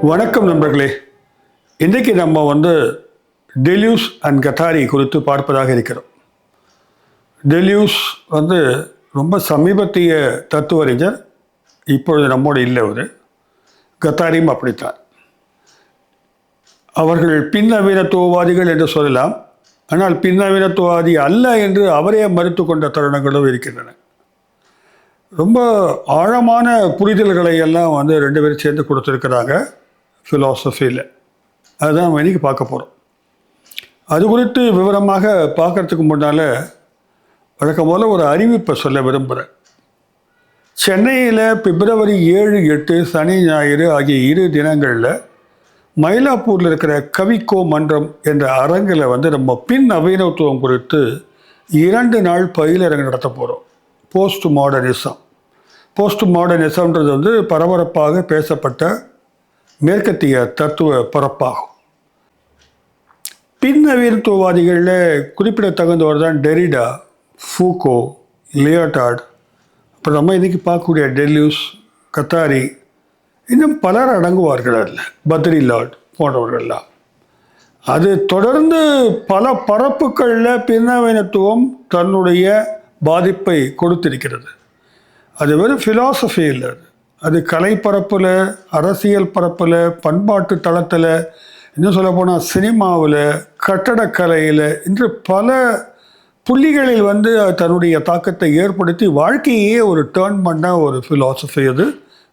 வணக்கம் நண்பர்களே. இன்றைக்கு நம்ம டெலியூஸ் அண்ட் கத்தாரி குறித்து பார்ப்பதாக இருக்கிறோம். டெலியூஸ் ரொம்ப சமீபத்திய தத்துவறிஞர், இப்பொழுது நம்மோடு இல்லை. கத்தாரியும் அப்படித்தான். அவர்கள் பின்னவீனத்துவவாதிகள் என்று சொல்லலாம். ஆனால் பின்னவீனத்துவவாதி அல்ல என்று அவரே மறுத்து கொண்ட தருணங்களும் இருக்கின்றன. ரொம்ப ஆழமான புரிதல்களை எல்லாம் ரெண்டு பேரும் சேர்ந்து கொடுத்துருக்கிறாங்க ஃபிலாசபியில். அதுதான் நம்ம இன்றைக்கி பார்க்க போகிறோம். அது குறித்து விவரமாக பார்க்குறதுக்கு முன்னால் வழக்கம் போல் ஒரு அறிவிப்பை சொல்ல விரும்புகிறேன். சென்னையில் பிப்ரவரி 7, 8 சனி ஞாயிறு ஆகிய 2 தினங்களில் மயிலாப்பூரில் இருக்கிற கவிக்கோ மன்றம் என்ற அரங்கில் நம்ம பின் நவீனத்துவம் குறித்து 2 நாள் பயிலரங்கு நடத்த போகிறோம். போஸ்ட் மாடர்னிசம்ன்றது பரபரப்பாக பேசப்பட்ட மேற்கத்திய தத்துவ பரப்பாகும். பின்னவீனத்துவவாதிகளில் குறிப்பிடத்தகுந்தவர் தான் டெரிடா, ஃபூகோ, லியோட்டார்ட், அப்புறம் நம்ம இன்றைக்கி பார்க்கக்கூடிய டெலியூஸ், கத்தாரி, இன்னும் பலர் அடங்குவார்கள். அதில் பத்ரிலாட் போன்றவர்கள்லாம். அது தொடர்ந்து பல பரப்புகளில் பின்னவீனத்துவம் தன்னுடைய பாதிப்பை கொடுத்திருக்கிறது. அது வெறும் ஃபிலாசபி இல்லை, அது கலைப்பரப்பில், அரசியல் பரப்பில், பண்பாட்டு தளத்தில், இன்னும் சொல்லப்போனால் சினிமாவில், கட்டடக்கலையில், இன்று பல புள்ளிகளில் தன்னுடைய தாக்கத்தை ஏற்படுத்தி வாழ்க்கையே ஒரு டேர்ன் பண்ண ஒரு ஃபிலாசபி அது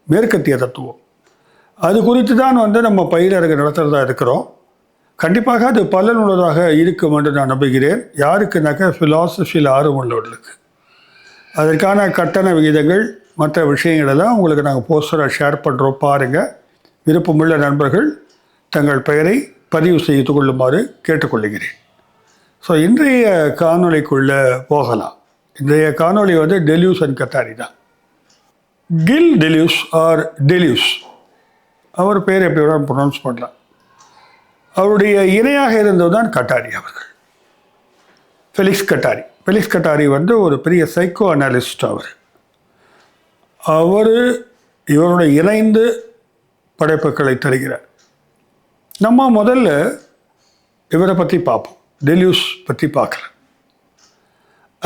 மேற்கத்திய தத்துவம். அது குறித்து தான் நம்ம பயிலரங்கு நடத்துகிறதா இருக்கிறோம். கண்டிப்பாக அது பலனுள்ளதாக இருக்கும் என்று நான் நம்புகிறேன். யாருக்குனாக்கா ஃபிலாசபியில் ஆர்வம் உள்ளவர்களுக்கு. அதற்கான கட்டண விகிதங்கள் மற்ற விஷயங்களெல்லாம் உங்களுக்கு நாங்கள் போஸ்டராக ஷேர் பண்ணுறோம், பாருங்கள். விருப்பமுள்ள நண்பர்கள் தங்கள் பெயரை பதிவு செய்து கொள்ளுமாறு கேட்டுக்கொள்கிறேன். ஸோ இன்றைய காணொலிக்குள்ளே போகலாம். இன்றைய காணொலி டெலியூஸ் அண்ட் கத்தாரி தான். கில் டெலியூஸ் ஆர் டெலியூஸ், அவர் பேர் எப்படி வேணாலும் ப்ரொனவுன்ஸ் பண்ணலாம். அவருடைய இணையாக இருந்தது தான் கட்டாரி அவர்கள், ஃபெலிக்ஸ் கட்டாரி. ஃபெலிக்ஸ் கட்டாரி ஒரு பெரிய சைக்கோ அனாலிஸ்ட். இவருடைய இணைந்து படைப்புகளை தருகிறார். நம்ம முதல்ல இவரை பற்றி பார்ப்போம், டெலியூஸ் பற்றி பார்க்கலாம்.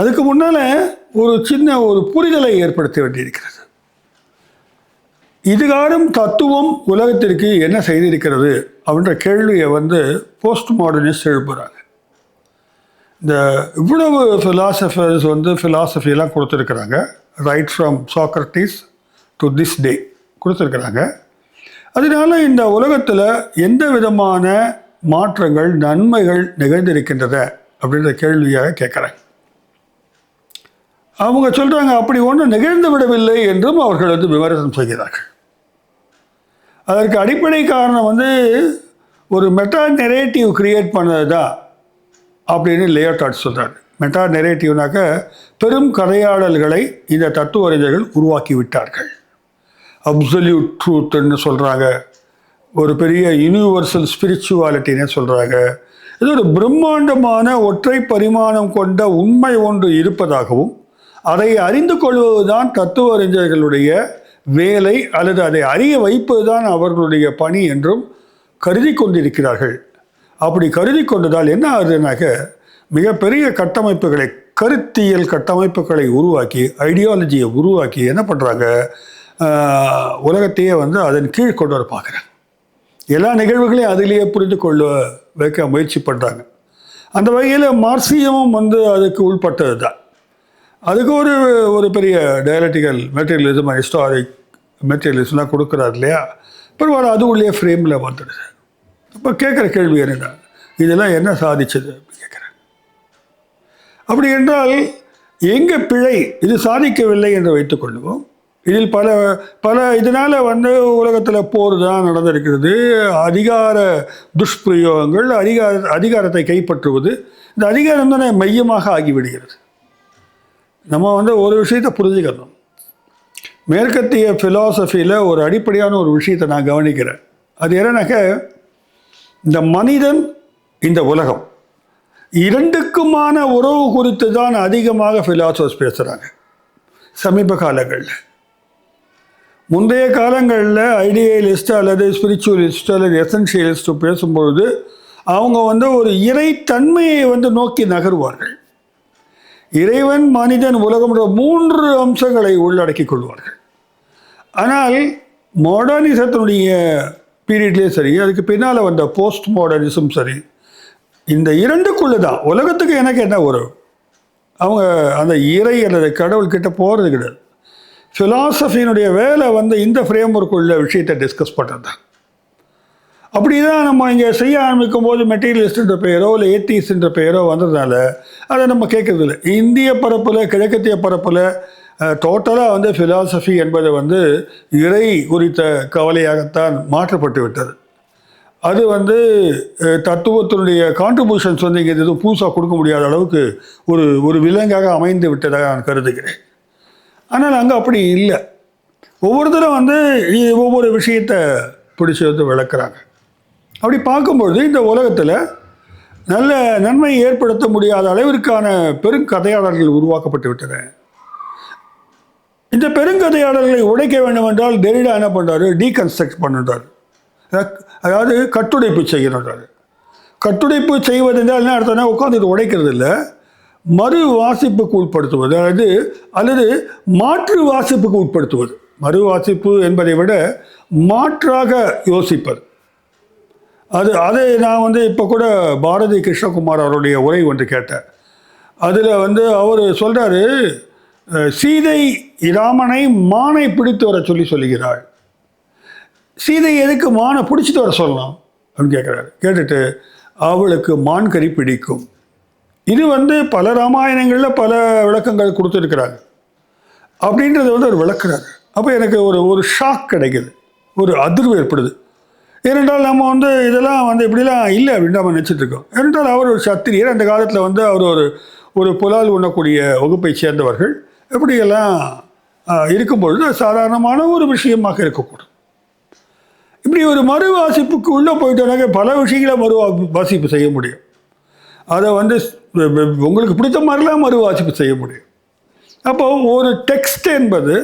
அதுக்கு முன்னால் ஒரு புரிதலை ஏற்படுத்த வேண்டியிருக்கிறது. இதுகாரும் தத்துவம் உலகத்திற்கு என்ன செய்திருக்கிறது அப்படின்ற கேள்வியை போஸ்ட் மாடர்னிஸ்ட் எழுப்புகிறாங்க. இந்த இவ்வளவு ஃபிலாசபர்ஸ் ஃபிலாசபியெல்லாம் கொடுத்துருக்குறாங்க. Right from Socrates to this day கொடுத்துருக்குறாங்க. அதனால இந்த உலகத்தில் எந்த விதமான மாற்றங்கள், நன்மைகள் நிகழ்ந்திருக்கின்றத அப்படின்ற கேள்வியாக கேட்குறாங்க. அவங்க சொல்கிறாங்க, அப்படி ஒன்றும் நிகழ்ந்து விடவில்லை என்றும் அவர்கள் விமர்சனம் செய்கிறார்கள். அதற்கு அடிப்படை காரணம் ஒரு மெட்டா நெரேட்டிவ் கிரியேட் பண்ணது தான் அப்படின்னு லியோட்டார்ட் சொல்கிறார். மெட்டா நெரேட்டிவ்னாக்க பெரும் கதையாடல்களை இந்த தத்துவ அறிஞர்கள் உருவாக்கி விட்டார்கள். அப்சல்யூட் ட்ரூத்துன்னு சொல்கிறாங்க, ஒரு பெரிய யூனிவர்சல் ஸ்பிரிச்சுவாலிட்டின்னு சொல்கிறாங்க. இது ஒரு பிரம்மாண்டமான ஒற்றை பரிமாணம் கொண்ட உண்மை ஒன்று இருப்பதாகவும் அதை அறிந்து கொள்வது தான் தத்துவ அறிஞர்களுடைய வேலை, அல்லது அதை அறிய வைப்பது தான் அவர்களுடைய பணி என்றும் கருதி கொண்டிருக்கிறார்கள். அப்படி கருதி கொண்டதால் என்ன ஆகுதுனாக்க, மிகப்பெரிய கட்டமைப்புகளை, கருத்தியல் கட்டமைப்புகளை உருவாக்கி, ஐடியாலஜியை உருவாக்கி என்ன பண்ணுறாங்க, உலகத்தையே அதன் கீழ் கொண்டு வர பார்க்குறாங்க. எல்லா நிகழ்வுகளையும் அதிலேயே புரிந்து கொள்ள வைக்க முயற்சி பண்ணுறாங்க. அந்த வகையில் மார்க்சியமும் அதுக்கு உள்பட்டது தான். அதுக்கு ஒரு பெரிய டயலட்டிக்கல் மெட்டீரியலிசம், ஹிஸ்டாரிக் மெட்டீரியலிசம்லாம் கொடுக்குறாரு இல்லையா. பரவாயில்ல, அது உள்ளே ஃப்ரேமில் வந்துடுது. இப்போ கேட்குற கேள்வி என்னென்னா, இதெல்லாம் என்ன சாதிச்சது அப்படின்னு கேட்குறேன். அப்படி என்றால் எங்கே பிழை? இது சாதிக்கவில்லை என்று வைத்துக்கொள்ளுவோம். இதில் பல இதனால் உலகத்தில் போர் தான் நடந்திருக்கிறது, அதிகார துஷ்பிரயோகங்கள், அதிகாரத்தை கைப்பற்றுவது, இந்த அதிகாரம் தானே மையமாக ஆகிவிடுகிறது. நம்ம ஒரு விஷயத்தை புரிஞ்சுக்கணும். மேற்கத்திய ஃபிலாசபியில் ஒரு அடிப்படையான ஒரு விஷயத்தை நான் கவனிக்கிறேன். அது என்னன்னாக்க, இந்த மனிதன், இந்த உலகம் இரண்டுக்குமான உறவு குறித்து தான் அதிகமாக ஃபிலாசபர்ஸ் பேசுகிறாங்க சமீப காலங்களில். முந்தைய காலங்களில் ஐடியலிஸ்ட் அல்லது ஸ்பிரிச்சுவலிஸ்ட் அல்லது எசென்ஷியலிஸ்ட் பேசும்பொழுது அவங்க வந்து ஒரு இறைத்தன்மையை வந்து நோக்கி நகருவார்கள். இறைவன், மனிதன், உலகம் என்ற 3 அம்சங்களை உள்ளடக்கி கொள்வார்கள். ஆனால் மாடர்னிசத்தினுடைய பீரியட்லேயும் சரி, அதுக்கு பின்னால் வந்த போஸ்ட் மாடர்னிசம் சரி, இந்த 2க்குள்ளே தான் உலகத்துக்கு எனக்கு என்ன உறவு. அவங்க அந்த இறை அல்லது கடவுள்கிட்ட போகிறது கிடையாது. ஃபிலாசபியினுடைய வேலை வந்து இந்த ஃப்ரேம் ஒர்க்குள்ள விஷயத்தை டிஸ்கஸ் பண்ணுறது தான். அப்படி தான் நம்ம இங்கே செய்ய ஆரம்பிக்கும் போது மெட்டீரியலிஸ்ட்ன்ற பெயரோ இல்லை ஏத்திஸ்ட்ன்ற பெயரோ வந்ததுனால அதை நம்ம கேட்கறதில்ல. இந்திய பரப்பில், கிழக்கத்திய பரப்பில் டோட்டலாக வந்து ஃபிலாசபி என்பது வந்து இறை குறித்த கவலையாகத்தான் மாற்றப்பட்டு விட்டது. அது வந்து தத்துவத்தினுடைய கான்ட்ரிபியூஷன்ஸ் வந்து இங்கே எதுவும் புதுசாக கொடுக்க முடியாத அளவுக்கு ஒரு விலங்காக அமைந்து விட்டதாக நான் கருதுகிறேன். ஆனால் அங்கே அப்படி இல்லை. ஒவ்வொருத்தரும் வந்து ஒவ்வொரு விஷயத்தை பிடிச்சி வந்து விளக்குறாங்க. அப்படி பார்க்கும்பொழுது இந்த உலகத்தில் நல்ல நன்மை ஏற்படுத்த முடியாத அளவிற்கான பெருங்கதையாளர்கள் உருவாக்கப்பட்டு விட்டன. இந்த பெருங்கதையாளர்களை உடைக்க வேண்டும் என்றால் டெரிடா என்ன பண்ணுறாரு? டீகன்ஸ்ட்ரக்ட் பண்ணுறாரு. அதாவது கட்டுடைப்பு செய்கிறார். கட்டுடைப்பு செய்வது என்றால் என்ன அர்த்தம்னா உட்காந்துட்டு உடைக்கிறது இல்லை, மறு வாசிப்புக்கு உட்படுத்துவது, அல்லது மாற்று வாசிப்புக்கு உட்படுத்துவது. மறு வாசிப்பு என்பதை விட மாற்றாக யோசிப்பது. அதை நான் வந்து இப்போ கூட பாரதி கிருஷ்ணகுமார் அவருடைய உரை ஒன்று கேட்டேன். அதில் வந்து அவர் சொல்கிறாரு, சீதை ராமனை மானை பிடித்து வர சொல்லுகிறாள். சீதை எதுக்கு மானை பிடிச்சிட்டு வர சொல்லலாம் அப்படின்னு கேட்குறாரு. கேட்டுட்டு அவளுக்கு மான் கறி பிடிக்கும். இது வந்து பல ராமாயணங்களில் பல விளக்கங்கள் கொடுத்துருக்கிறாங்க அப்படின்றத வந்து அவர் விளக்குறாரு. அப்போ எனக்கு ஒரு ஷாக் கிடைக்குது, ஒரு அதிர்வு ஏற்படுது. ஏனென்றால் நம்ம வந்து இதெல்லாம் வந்து இப்படிலாம் இல்லை அப்படின்னு நம்ம நினச்சிட்ருக்கோம். ஏனென்றால் அவர் ஒரு சத்திரியர். அந்த காலத்தில் வந்து அவர் ஒரு புலால் உண்ணக்கூடிய வகுப்பை சேர்ந்தவர்கள். எப்படியெல்லாம் இருக்கும்பொழுது சாதாரணமான ஒரு விஷயமாக இருக்கக்கூடும். இப்படி ஒரு மறு வாசிப்புக்கு உள்ளே போயிட்டோன்னாக்க பல விஷயங்களை மறு வாசிப்பு செய்ய முடியும். அதை வந்து உங்களுக்கு பிடித்த மாதிரிலாம் மறு வாசிப்பு செய்ய முடியும். அப்போது ஒரு டெக்ஸ்ட் என்பது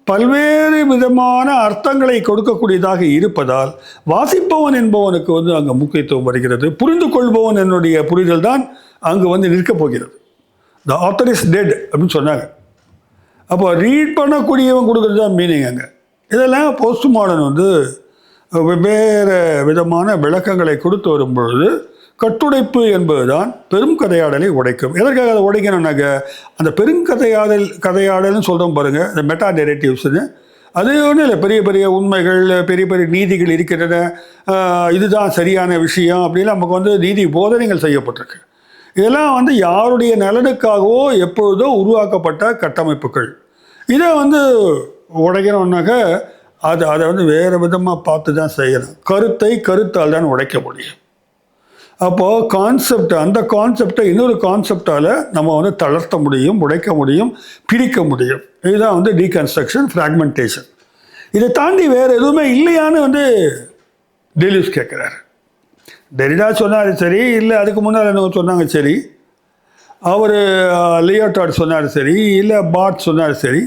பல்வேறு விதமான அர்த்தங்களை கொடுக்கக்கூடியதாக இருப்பதால் வாசிப்பவன் என்பவனுக்கு வந்து அங்கே முக்கியத்துவம் வருகிறது. புரிந்து கொள்பவன் என்னுடைய புரிதல் தான் அங்கு வந்து நிற்கப் போகிறது. த ஆத்தர் இஸ் டெட் அப்படின்னு சொன்னாங்க. அப்போ ரீட் பண்ணக்கூடியவன் கொடுக்குறது தான் மீனிங் அங்கே. இதெல்லாம் போஸ்ட் மாடர்ன் வந்து வெவ்வேறு விதமான விளக்கங்களை கொடுத்து வரும்பொழுது கட்டுடைப்பு என்பது தான் பெரும் கதையாடலை உடைக்கும். எதற்காக அதை உடைக்கணும்னாக்க அந்த கதையாடல்னு சொல்கிறோம் பாருங்கள், இந்த மெட்டா நெரேட்டிவ்ஸ்னு. அது ஒன்றும் இல்லை, பெரிய பெரிய உண்மைகள், பெரிய பெரிய நீதிகள் இருக்கின்றன, இதுதான் சரியான விஷயம் அப்படின்னு நமக்கு வந்து நீதி போதனைகள் செய்யப்பட்டிருக்கு. இதெல்லாம் வந்து யாருடைய நலனுக்காகவோ எப்பொழுதோ உருவாக்கப்பட்ட கட்டமைப்புகள். இதை வந்து உடைக்கணும்னாக்க அதை வந்து வேறு விதமாக பார்த்து தான் செய்யணும். கருத்தால் தான் உடைக்க முடியும். அப்போது அந்த கான்செப்டை இன்னொரு கான்செப்டால் நம்ம வந்து தளர்த்த முடியும், உடைக்க முடியும், பிரிக்க முடியும். இதுதான் வந்து டீகன்ஸ்ட்ரக்ஷன், ஃப்ராக்மெண்டேஷன். இதை தாண்டி வேறு எதுவுமே இல்லையான்னு வந்து டெலியூஸ் கேட்குறாரு. டெரிடா சொன்னார் சரி, இல்லை அதுக்கு முன்னால் என்ன சொன்னாங்க சரி, அவர் லியோட்டார்ட் சொன்னார் சரி, இல்லை பாட் சொன்னார் சரி.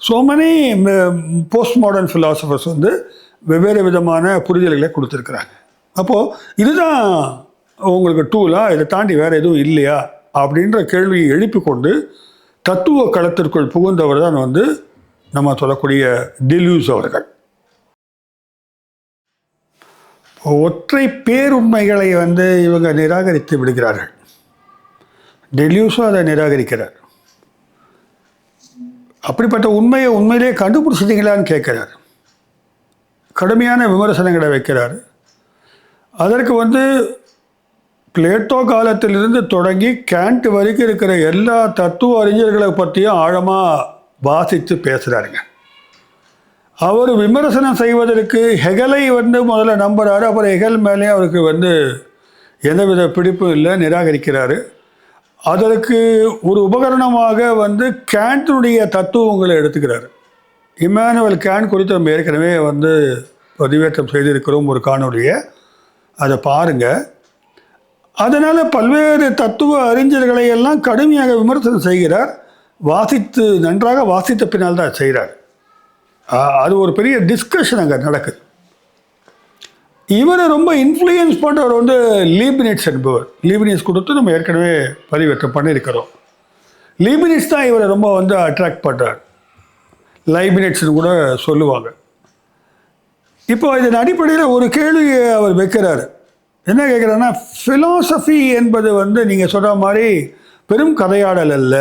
So many post modern philosophers வந்து வெவ்வேறு விதமான புரிதல்களை கொடுத்துருக்குறாங்க. அப்போது இதுதான் உங்களுக்கு டூலாக, இதை தாண்டி வேறு எதுவும் இல்லையா அப்படின்ற கேள்வியை எழுப்பி கொண்டு தத்துவ களத்திற்குள் புகுந்தவர் தான் வந்து நம்ம சொல்லக்கூடிய டெலியூஸ் அவர்கள். ஒற்றை பேருண்மைகளை வந்து இவங்க நிராகரித்து விடுகிறார்கள். டெலியூஸும் அதை நிராகரிக்கிறார். அப்படிப்பட்ட உண்மையை உண்மையிலே கண்டுபிடிச்சிட்டீங்களான்னு கேட்குறார். கடுமையான விமர்சனங்களை வைக்கிறார். அதற்கு வந்து பிளேட்டோ காலத்திலிருந்து தொடங்கி கேண்ட் வரைக்கும் இருக்கிற எல்லா தத்துவ அறிஞர்களை பற்றியும் ஆழமாக வாசித்து பேசுகிறாருங்க. அவர் விமர்சனம் செய்வதற்கு ஹெகலை வந்து முதல்ல நம்புகிறாரு. அப்புறம் ஹெகல் மேலே அவருக்கு வந்து எந்தவித பிடிப்பும் இல்லை, நிராகரிக்கிறாரு. அதற்கு ஒரு உபகரணமாக வந்து கேண்டினுடைய தத்துவங்களை எடுத்துக்கிறார். இம்மானுவேல் கேண்ட் குறித்து நம்ம ஏற்கனவே வந்து பதிவேற்றம் செய்திருக்கிறோம் ஒரு காணொலியை, அதை பாருங்கள். அதனால் பல்வேறு தத்துவ அறிஞர்களை எல்லாம் கடுமையாக விமர்சனம் செய்கிறார். நன்றாக வாசித்த பின்னால் தான் செய்கிறார். அது ஒரு பெரிய டிஸ்கஷன் அங்கே நடக்குது. இவரை ரொம்ப இன்ஃப்ளூயன்ஸ் பண்ணுறவர் வந்து லீபினிட்ஸ் என்பவர். லீபினிட்ஸ் கொடுத்து நம்ம ஏற்கனவே பதிவேற்றம் பண்ணியிருக்கிறோம். லீபினிட்ஸ் தான் இவரை ரொம்ப வந்து அட்ராக்ட் பண்ணுறார். லைபினிட்ஸ்னு கூட சொல்லுவாங்க. இப்போ இதன் அடிப்படையில் ஒரு கேள்வியை அவர் வைக்கிறாரு. என்ன கேட்குறாருன்னா, ஃபிலாசபி என்பது வந்து நீங்கள் சொல்கிற மாதிரி பெரும் கதையாடல் அல்ல,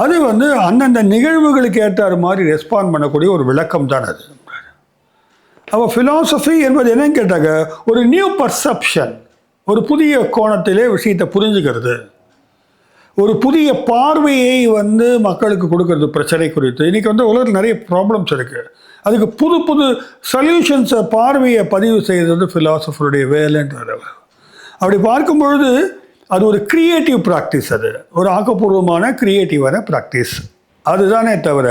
அது வந்து அந்தந்த நிகழ்வுகளுக்கு ஏற்றாறு மாதிரி ரெஸ்பாண்ட் பண்ணக்கூடிய ஒரு விளக்கம் தான் அது. அப்போ ஃபிலாசபி என்பது என்னன்னு கேட்டாங்க, ஒரு நியூ பர்செப்ஷன், ஒரு புதிய கோணத்திலே விஷயத்தை புரிஞ்சுக்கிறது, ஒரு புதிய பார்வையை வந்து மக்களுக்கு கொடுக்கறது பிரச்சனை குறித்து. இன்றைக்கி வந்து உலகத்தில் நிறைய ப்ராப்ளம்ஸ் இருக்குது, அதுக்கு புது புது சொல்யூஷன்ஸை பார்வையை பதிவு செய்கிறது வந்து ஃபிலாசபருடைய வேலைன்றது. அப்படி பார்க்கும்பொழுது அது ஒரு க்ரியேட்டிவ் ப்ராக்டிஸ், அது ஒரு ஆக்கப்பூர்வமான க்ரியேட்டிவான ப்ராக்டிஸ். அதுதானே தவிர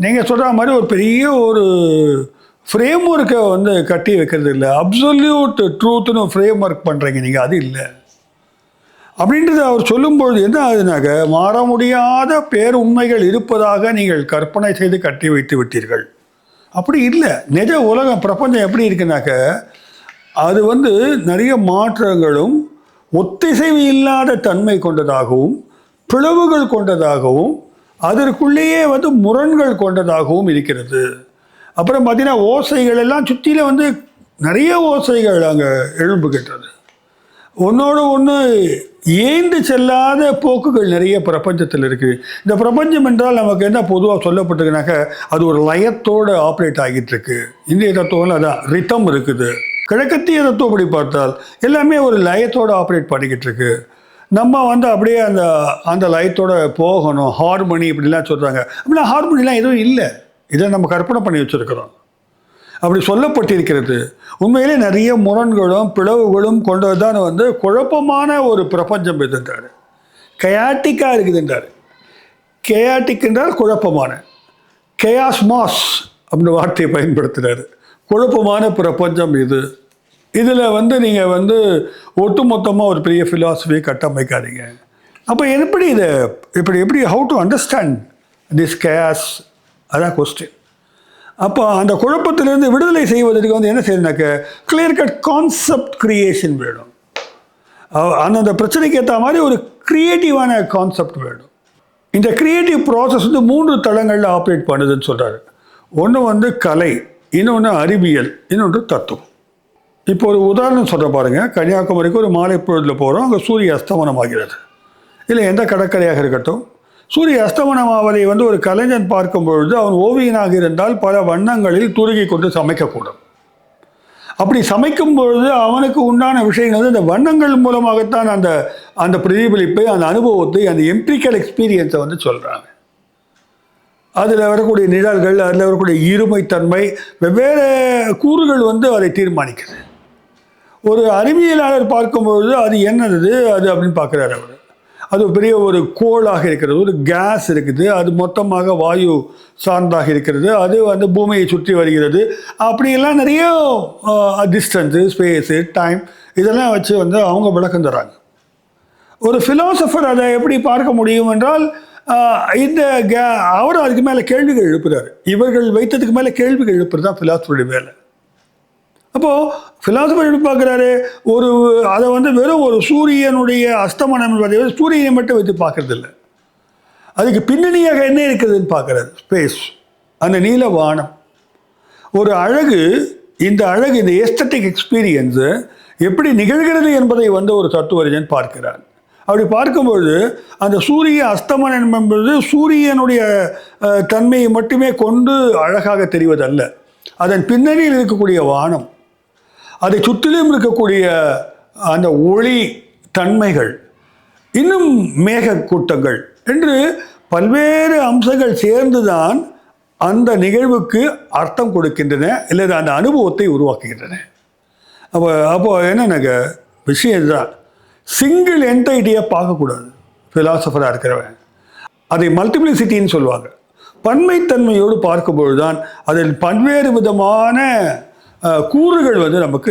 நீங்கள் சொல்கிற மாதிரி ஒரு பெரிய ஒரு ஃப்ரேம் ஒர்க்கை வந்து கட்டி வைக்கிறது இல்லை. அப்சல்யூட் ட்ரூத்துன்னு ஃப்ரேம் ஒர்க் பண்ணுறீங்க நீங்கள், அது இல்லை. அப்படின்றது அவர் சொல்லும்பொழுது என்ன ஆகுதுனாக்க, மாற முடியாத பேர் உண்மைகள் இருப்பதாக நீங்கள் கற்பனை செய்து கட்டி வைத்து விட்டீர்கள். அப்படி இல்லை. நிஜ உலகம் பிரபஞ்சம் எப்படி இருக்குனாக்க, அது வந்து நிறைய மாற்றங்களும் ஒத்திசைவு இல்லாத தன்மை கொண்டதாகவும் பிளவுகள் கொண்டதாகவும் அதற்குள்ளேயே வந்து முரண்கள் கொண்டதாகவும் இருக்கிறது. அப்புறம் பார்த்தீங்கன்னா ஓசைகள் எல்லாம் சுற்றியில் வந்து நிறைய ஓசைகள் அங்கே எழும்புகின்றது. ஒன்றோடு ஒன்று ஏந்து செல்லாத போக்குகள் நிறைய பிரபஞ்சத்தில் இருக்குது. இந்த பிரபஞ்சம் என்றால் நமக்கு என்ன பொதுவாக சொல்லப்பட்டதுனாக்க, அது ஒரு லயத்தோடு ஆப்ரேட் ஆகிட்டு இருக்கு. இந்திய தத்துவம் அதான் ரித்தம் இருக்குது. கிழக்கத்திய தத்துவம் அப்படி பார்த்தால் எல்லாமே ஒரு லயத்தோடு ஆப்ரேட் பண்ணிக்கிட்டு இருக்கு. நம்ம வந்து அப்படியே அந்த அந்த லயத்தோடு போகணும், ஹார்மோனி இப்படிலாம் சொல்கிறாங்க. அப்படிலாம் ஹார்மோனிலாம் எதுவும் இல்லை, இதை நம்ம கற்பனை பண்ணி வச்சுருக்கிறோம். அப்படி சொல்லப்பட்டிருக்கிறது. உண்மையிலே நிறைய முரண்களும் பிளவுகளும் கொண்டது தான் வந்து குழப்பமான ஒரு பிரபஞ்சம் இதுன்றார். கயாட்டிக்காக இருக்குதுன்றார். கயாட்டிக் என்றால் குழப்பமான, கயாஸ்மாஸ் அப்படின்னு வார்த்தையை பயன்படுத்துகிறார். குழப்பமான பிரபஞ்சம் இது. இதில் வந்து நீங்கள் வந்து ஒட்டுமொத்தமாக ஒரு பெரிய ஃபிலாசபியை கட்டமைக்காதீங்க. அப்போ எப்படி இதை எப்படி how to understand this chaos, அதான் கொஸ்டின். அப்போ அந்த குழப்பத்திலிருந்து விடுதலை செய்வதற்கு வந்து என்ன செய்யணுனாக்க, கிளியர் கட் கான்செப்ட் கிரியேஷன் வேணும். அந்தந்த பிரச்சனைக்கு ஏற்ற மாதிரி ஒரு க்ரியேட்டிவான கான்செப்ட் வேணும். இந்த க்ரியேட்டிவ் ப்ராசஸ் வந்து 3 தளங்களில் ஆப்ரேட் பண்ணுதுன்னு சொல்கிறாரு. ஒன்று வந்து கலை, இன்னொன்று அறிவியல், இன்னொன்று தத்துவம். இப்போ ஒரு உதாரணம் சொல்கிற பாருங்கள். கன்னியாகுமரிக்கு ஒரு மாலை பொழுதில் போகிறோம். அங்கே சூரிய அஸ்தமனம் ஆகிறது. இல்லை எந்த கடற்கரையாக இருக்கட்டும், சூரிய அஸ்தமனம் ஆவதை வந்து ஒரு கலைஞன் பார்க்கும் பொழுது அவன் ஓவியனாக இருந்தால் பல வண்ணங்களில் துருகி கொண்டு சமைக்கக்கூடும். அப்படி சமைக்கும் பொழுது அவனுக்கு உண்டான விஷயங்கள் வந்து இந்த வண்ணங்கள் மூலமாகத்தான் அந்த அந்த பிரதிபலிப்பை, அந்த அனுபவத்தை, அந்த எம்பிரிக்கல் எக்ஸ்பீரியன்ஸை வந்து சொல்கிறாங்க. அதில் வரக்கூடிய நிழல்கள், அதில் வரக்கூடிய இருமைத்தன்மை, வெவ்வேறு கூறுகள் வந்து அதை தீர்மானிக்குது. ஒரு அறிவியலாளர் பார்க்கும்பொழுது அது என்னது அது அப்படின்னு பார்க்குறாரு அவர். அது பெரிய ஒரு கோளாக இருக்கிறது, ஒரு கேஸ் இருக்குது, அது மொத்தமாக வாயு சார்ந்தாக இருக்கிறது, அது வந்து பூமியை சுற்றி வருகிறது. அப்படியெல்லாம் நிறைய டிஸ்டன்ஸு, ஸ்பேஸு, டைம் இதெல்லாம் வச்சு வந்து அவங்க விளக்கம் தராங்க. ஒரு ஃபிலாசபர் அதை எப்படி பார்க்க முடியும் என்றால், இந்த அவர் அதுக்கு மேலே கேள்விகள் எழுப்புறாரு. இவர்கள் வைத்ததுக்கு மேலே கேள்விகள் எழுப்புறது தான் ஃபிலாசபருடைய வேலை. அப்போது ஃபிலாசபர் எப்படி பார்க்குறாரு, அதை வந்து வெறும் ஒரு சூரியனுடைய அஸ்தமனம் என்பதை சூரியனை மட்டும் வைத்து பார்க்கறது இல்லை, அதுக்கு பின்னணியாக என்ன இருக்குதுன்னு பார்க்குறாரு. ஸ்பேஸ், அந்த நீல வானம், ஒரு அழகு. இந்த அழகு, இந்த எஸ்தட்டிக் எக்ஸ்பீரியன்ஸு எப்படி நிகழ்கிறது என்பதை வந்து ஒரு தத்துவறிஞன் பார்க்கிறார். அப்படி பார்க்கும்பொழுது அந்த சூரிய அஸ்தமனம் என்பது சூரியனுடைய தன்மையை மட்டுமே கொண்டு அழகாக தெரிவதல்ல, அதன் பின்னணியில் இருக்கக்கூடிய வானம், அதை சுற்றிலும் இருக்கக்கூடிய அந்த ஒளி தன்மைகள், இன்னும் மேக கூட்டங்கள் என்று பல்வேறு அம்சங்கள் சேர்ந்துதான் அந்த நிகழ்வுக்கு அர்த்தம் கொடுக்கின்றன, இல்லை அந்த அனுபவத்தை உருவாக்குகின்றன. அப்போ என்னென்னாக்க விஷயம் இதுதான், சிங்கிள் என்டைட்டியை பார்க்கக்கூடாது. ஃபிலாசபராக இருக்கிறவன் அதை மல்டிப்ளிசிட்டின்னு சொல்லுவாங்க. பன்மைத்தன்மையோடு பார்க்கும்பொழுது தான் அதில் பல்வேறு விதமான கூறுகள் வந்து நமக்கு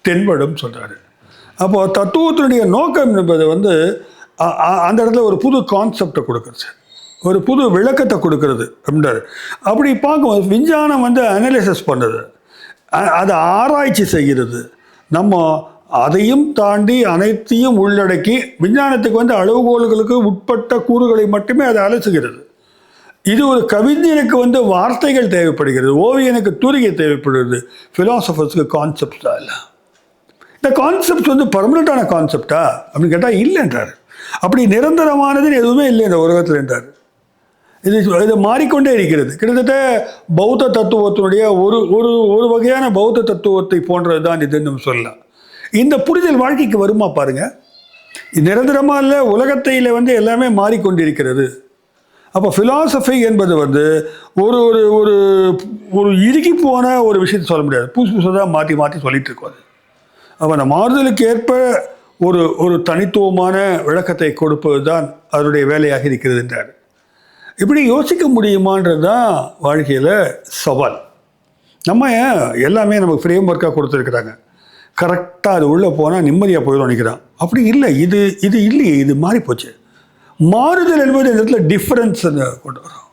தென்படும் சொல்கிறாரு. அப்போது தத்துவத்தினுடைய நோக்கம் என்பது வந்து அந்த இடத்துல ஒரு புது கான்செப்டை கொடுக்குறது. ஒரு புது விளக்கத்தை கொடுக்கறது அப்படின்றாரு. அப்படி பார்க்கும்போது விஞ்ஞானம் வந்து அனலைசிஸ் பண்ணுறது, அதை ஆராய்ச்சி செய்கிறது, நம்ம அதையும் தாண்டி அனைத்தையும் உள்ளடக்கி விஞ்ஞானத்துக்கு வந்து அளவுகோல்களுக்கு உட்பட்ட கூறுகளை மட்டுமே அதை அலசுகிறது. இது ஒரு கவிஞனுக்கு வந்து வார்த்தைகள் தேவைப்படுகிறது, ஓவியனுக்கு தூரிகை தேவைப்படுகிறது, ஃபிலாசபர்ஸுக்கு கான்செப்ட் தான் இல்லை. இந்த கான்செப்ட் வந்து பர்மனெண்ட்டான கான்செப்டா அப்படின்னு கேட்டால் இல்லைன்றார். அப்படி நிரந்தரமானதுன்னு எதுவுமே இல்லை இந்த உலகத்தில் என்றார். இது மாறிக்கொண்டே இருக்கிறது. கிட்டத்தட்ட பௌத்த தத்துவத்தினுடைய ஒரு ஒரு ஒரு வகையான பௌத்த தத்துவத்தை போன்றது தான் இதுன்னு நம்ம சொல்லலாம். இந்த புரிதல் வாழ்க்கைக்கு வருமா பாருங்க. நிரந்தரமாக இல்லை, உலகத்தையில் வந்து எல்லாமே மாறிக்கொண்டிருக்கிறது. அப்போ ஃபிலாசபி என்பது வந்து ஒரு ஒரு ஒரு ஒரு இறுகி போன ஒரு விஷயத்தை சொல்ல முடியாது, புதுசு புதுசாக மாற்றி மாற்றி சொல்லிட்டு இருக்கோம். அது அப்போ அந்த மாறுதலுக்கு ஏற்ப ஒரு ஒரு தனித்துவமான விளக்கத்தை கொடுப்பது தான் அதனுடைய வேலையாக இருக்கிறது என்றார். இப்படி யோசிக்க முடியுமான்றது தான் வாழ்க்கையில் சவால். நம்ம எல்லாமே நமக்கு ஃப்ரேம் ஒர்க்காக கொடுத்துருக்குறாங்க, கரெக்டாக அது உள்ளே போனால் நிம்மதியாக போயிடும் நினைக்கிறான். அப்படி இல்லை, இது இது இல்லையே, இது மாறி போச்சு. மாறுதல் என்பது இந்த இடத்துல டிஃபரன்ஸ் கொண்டு வரும்.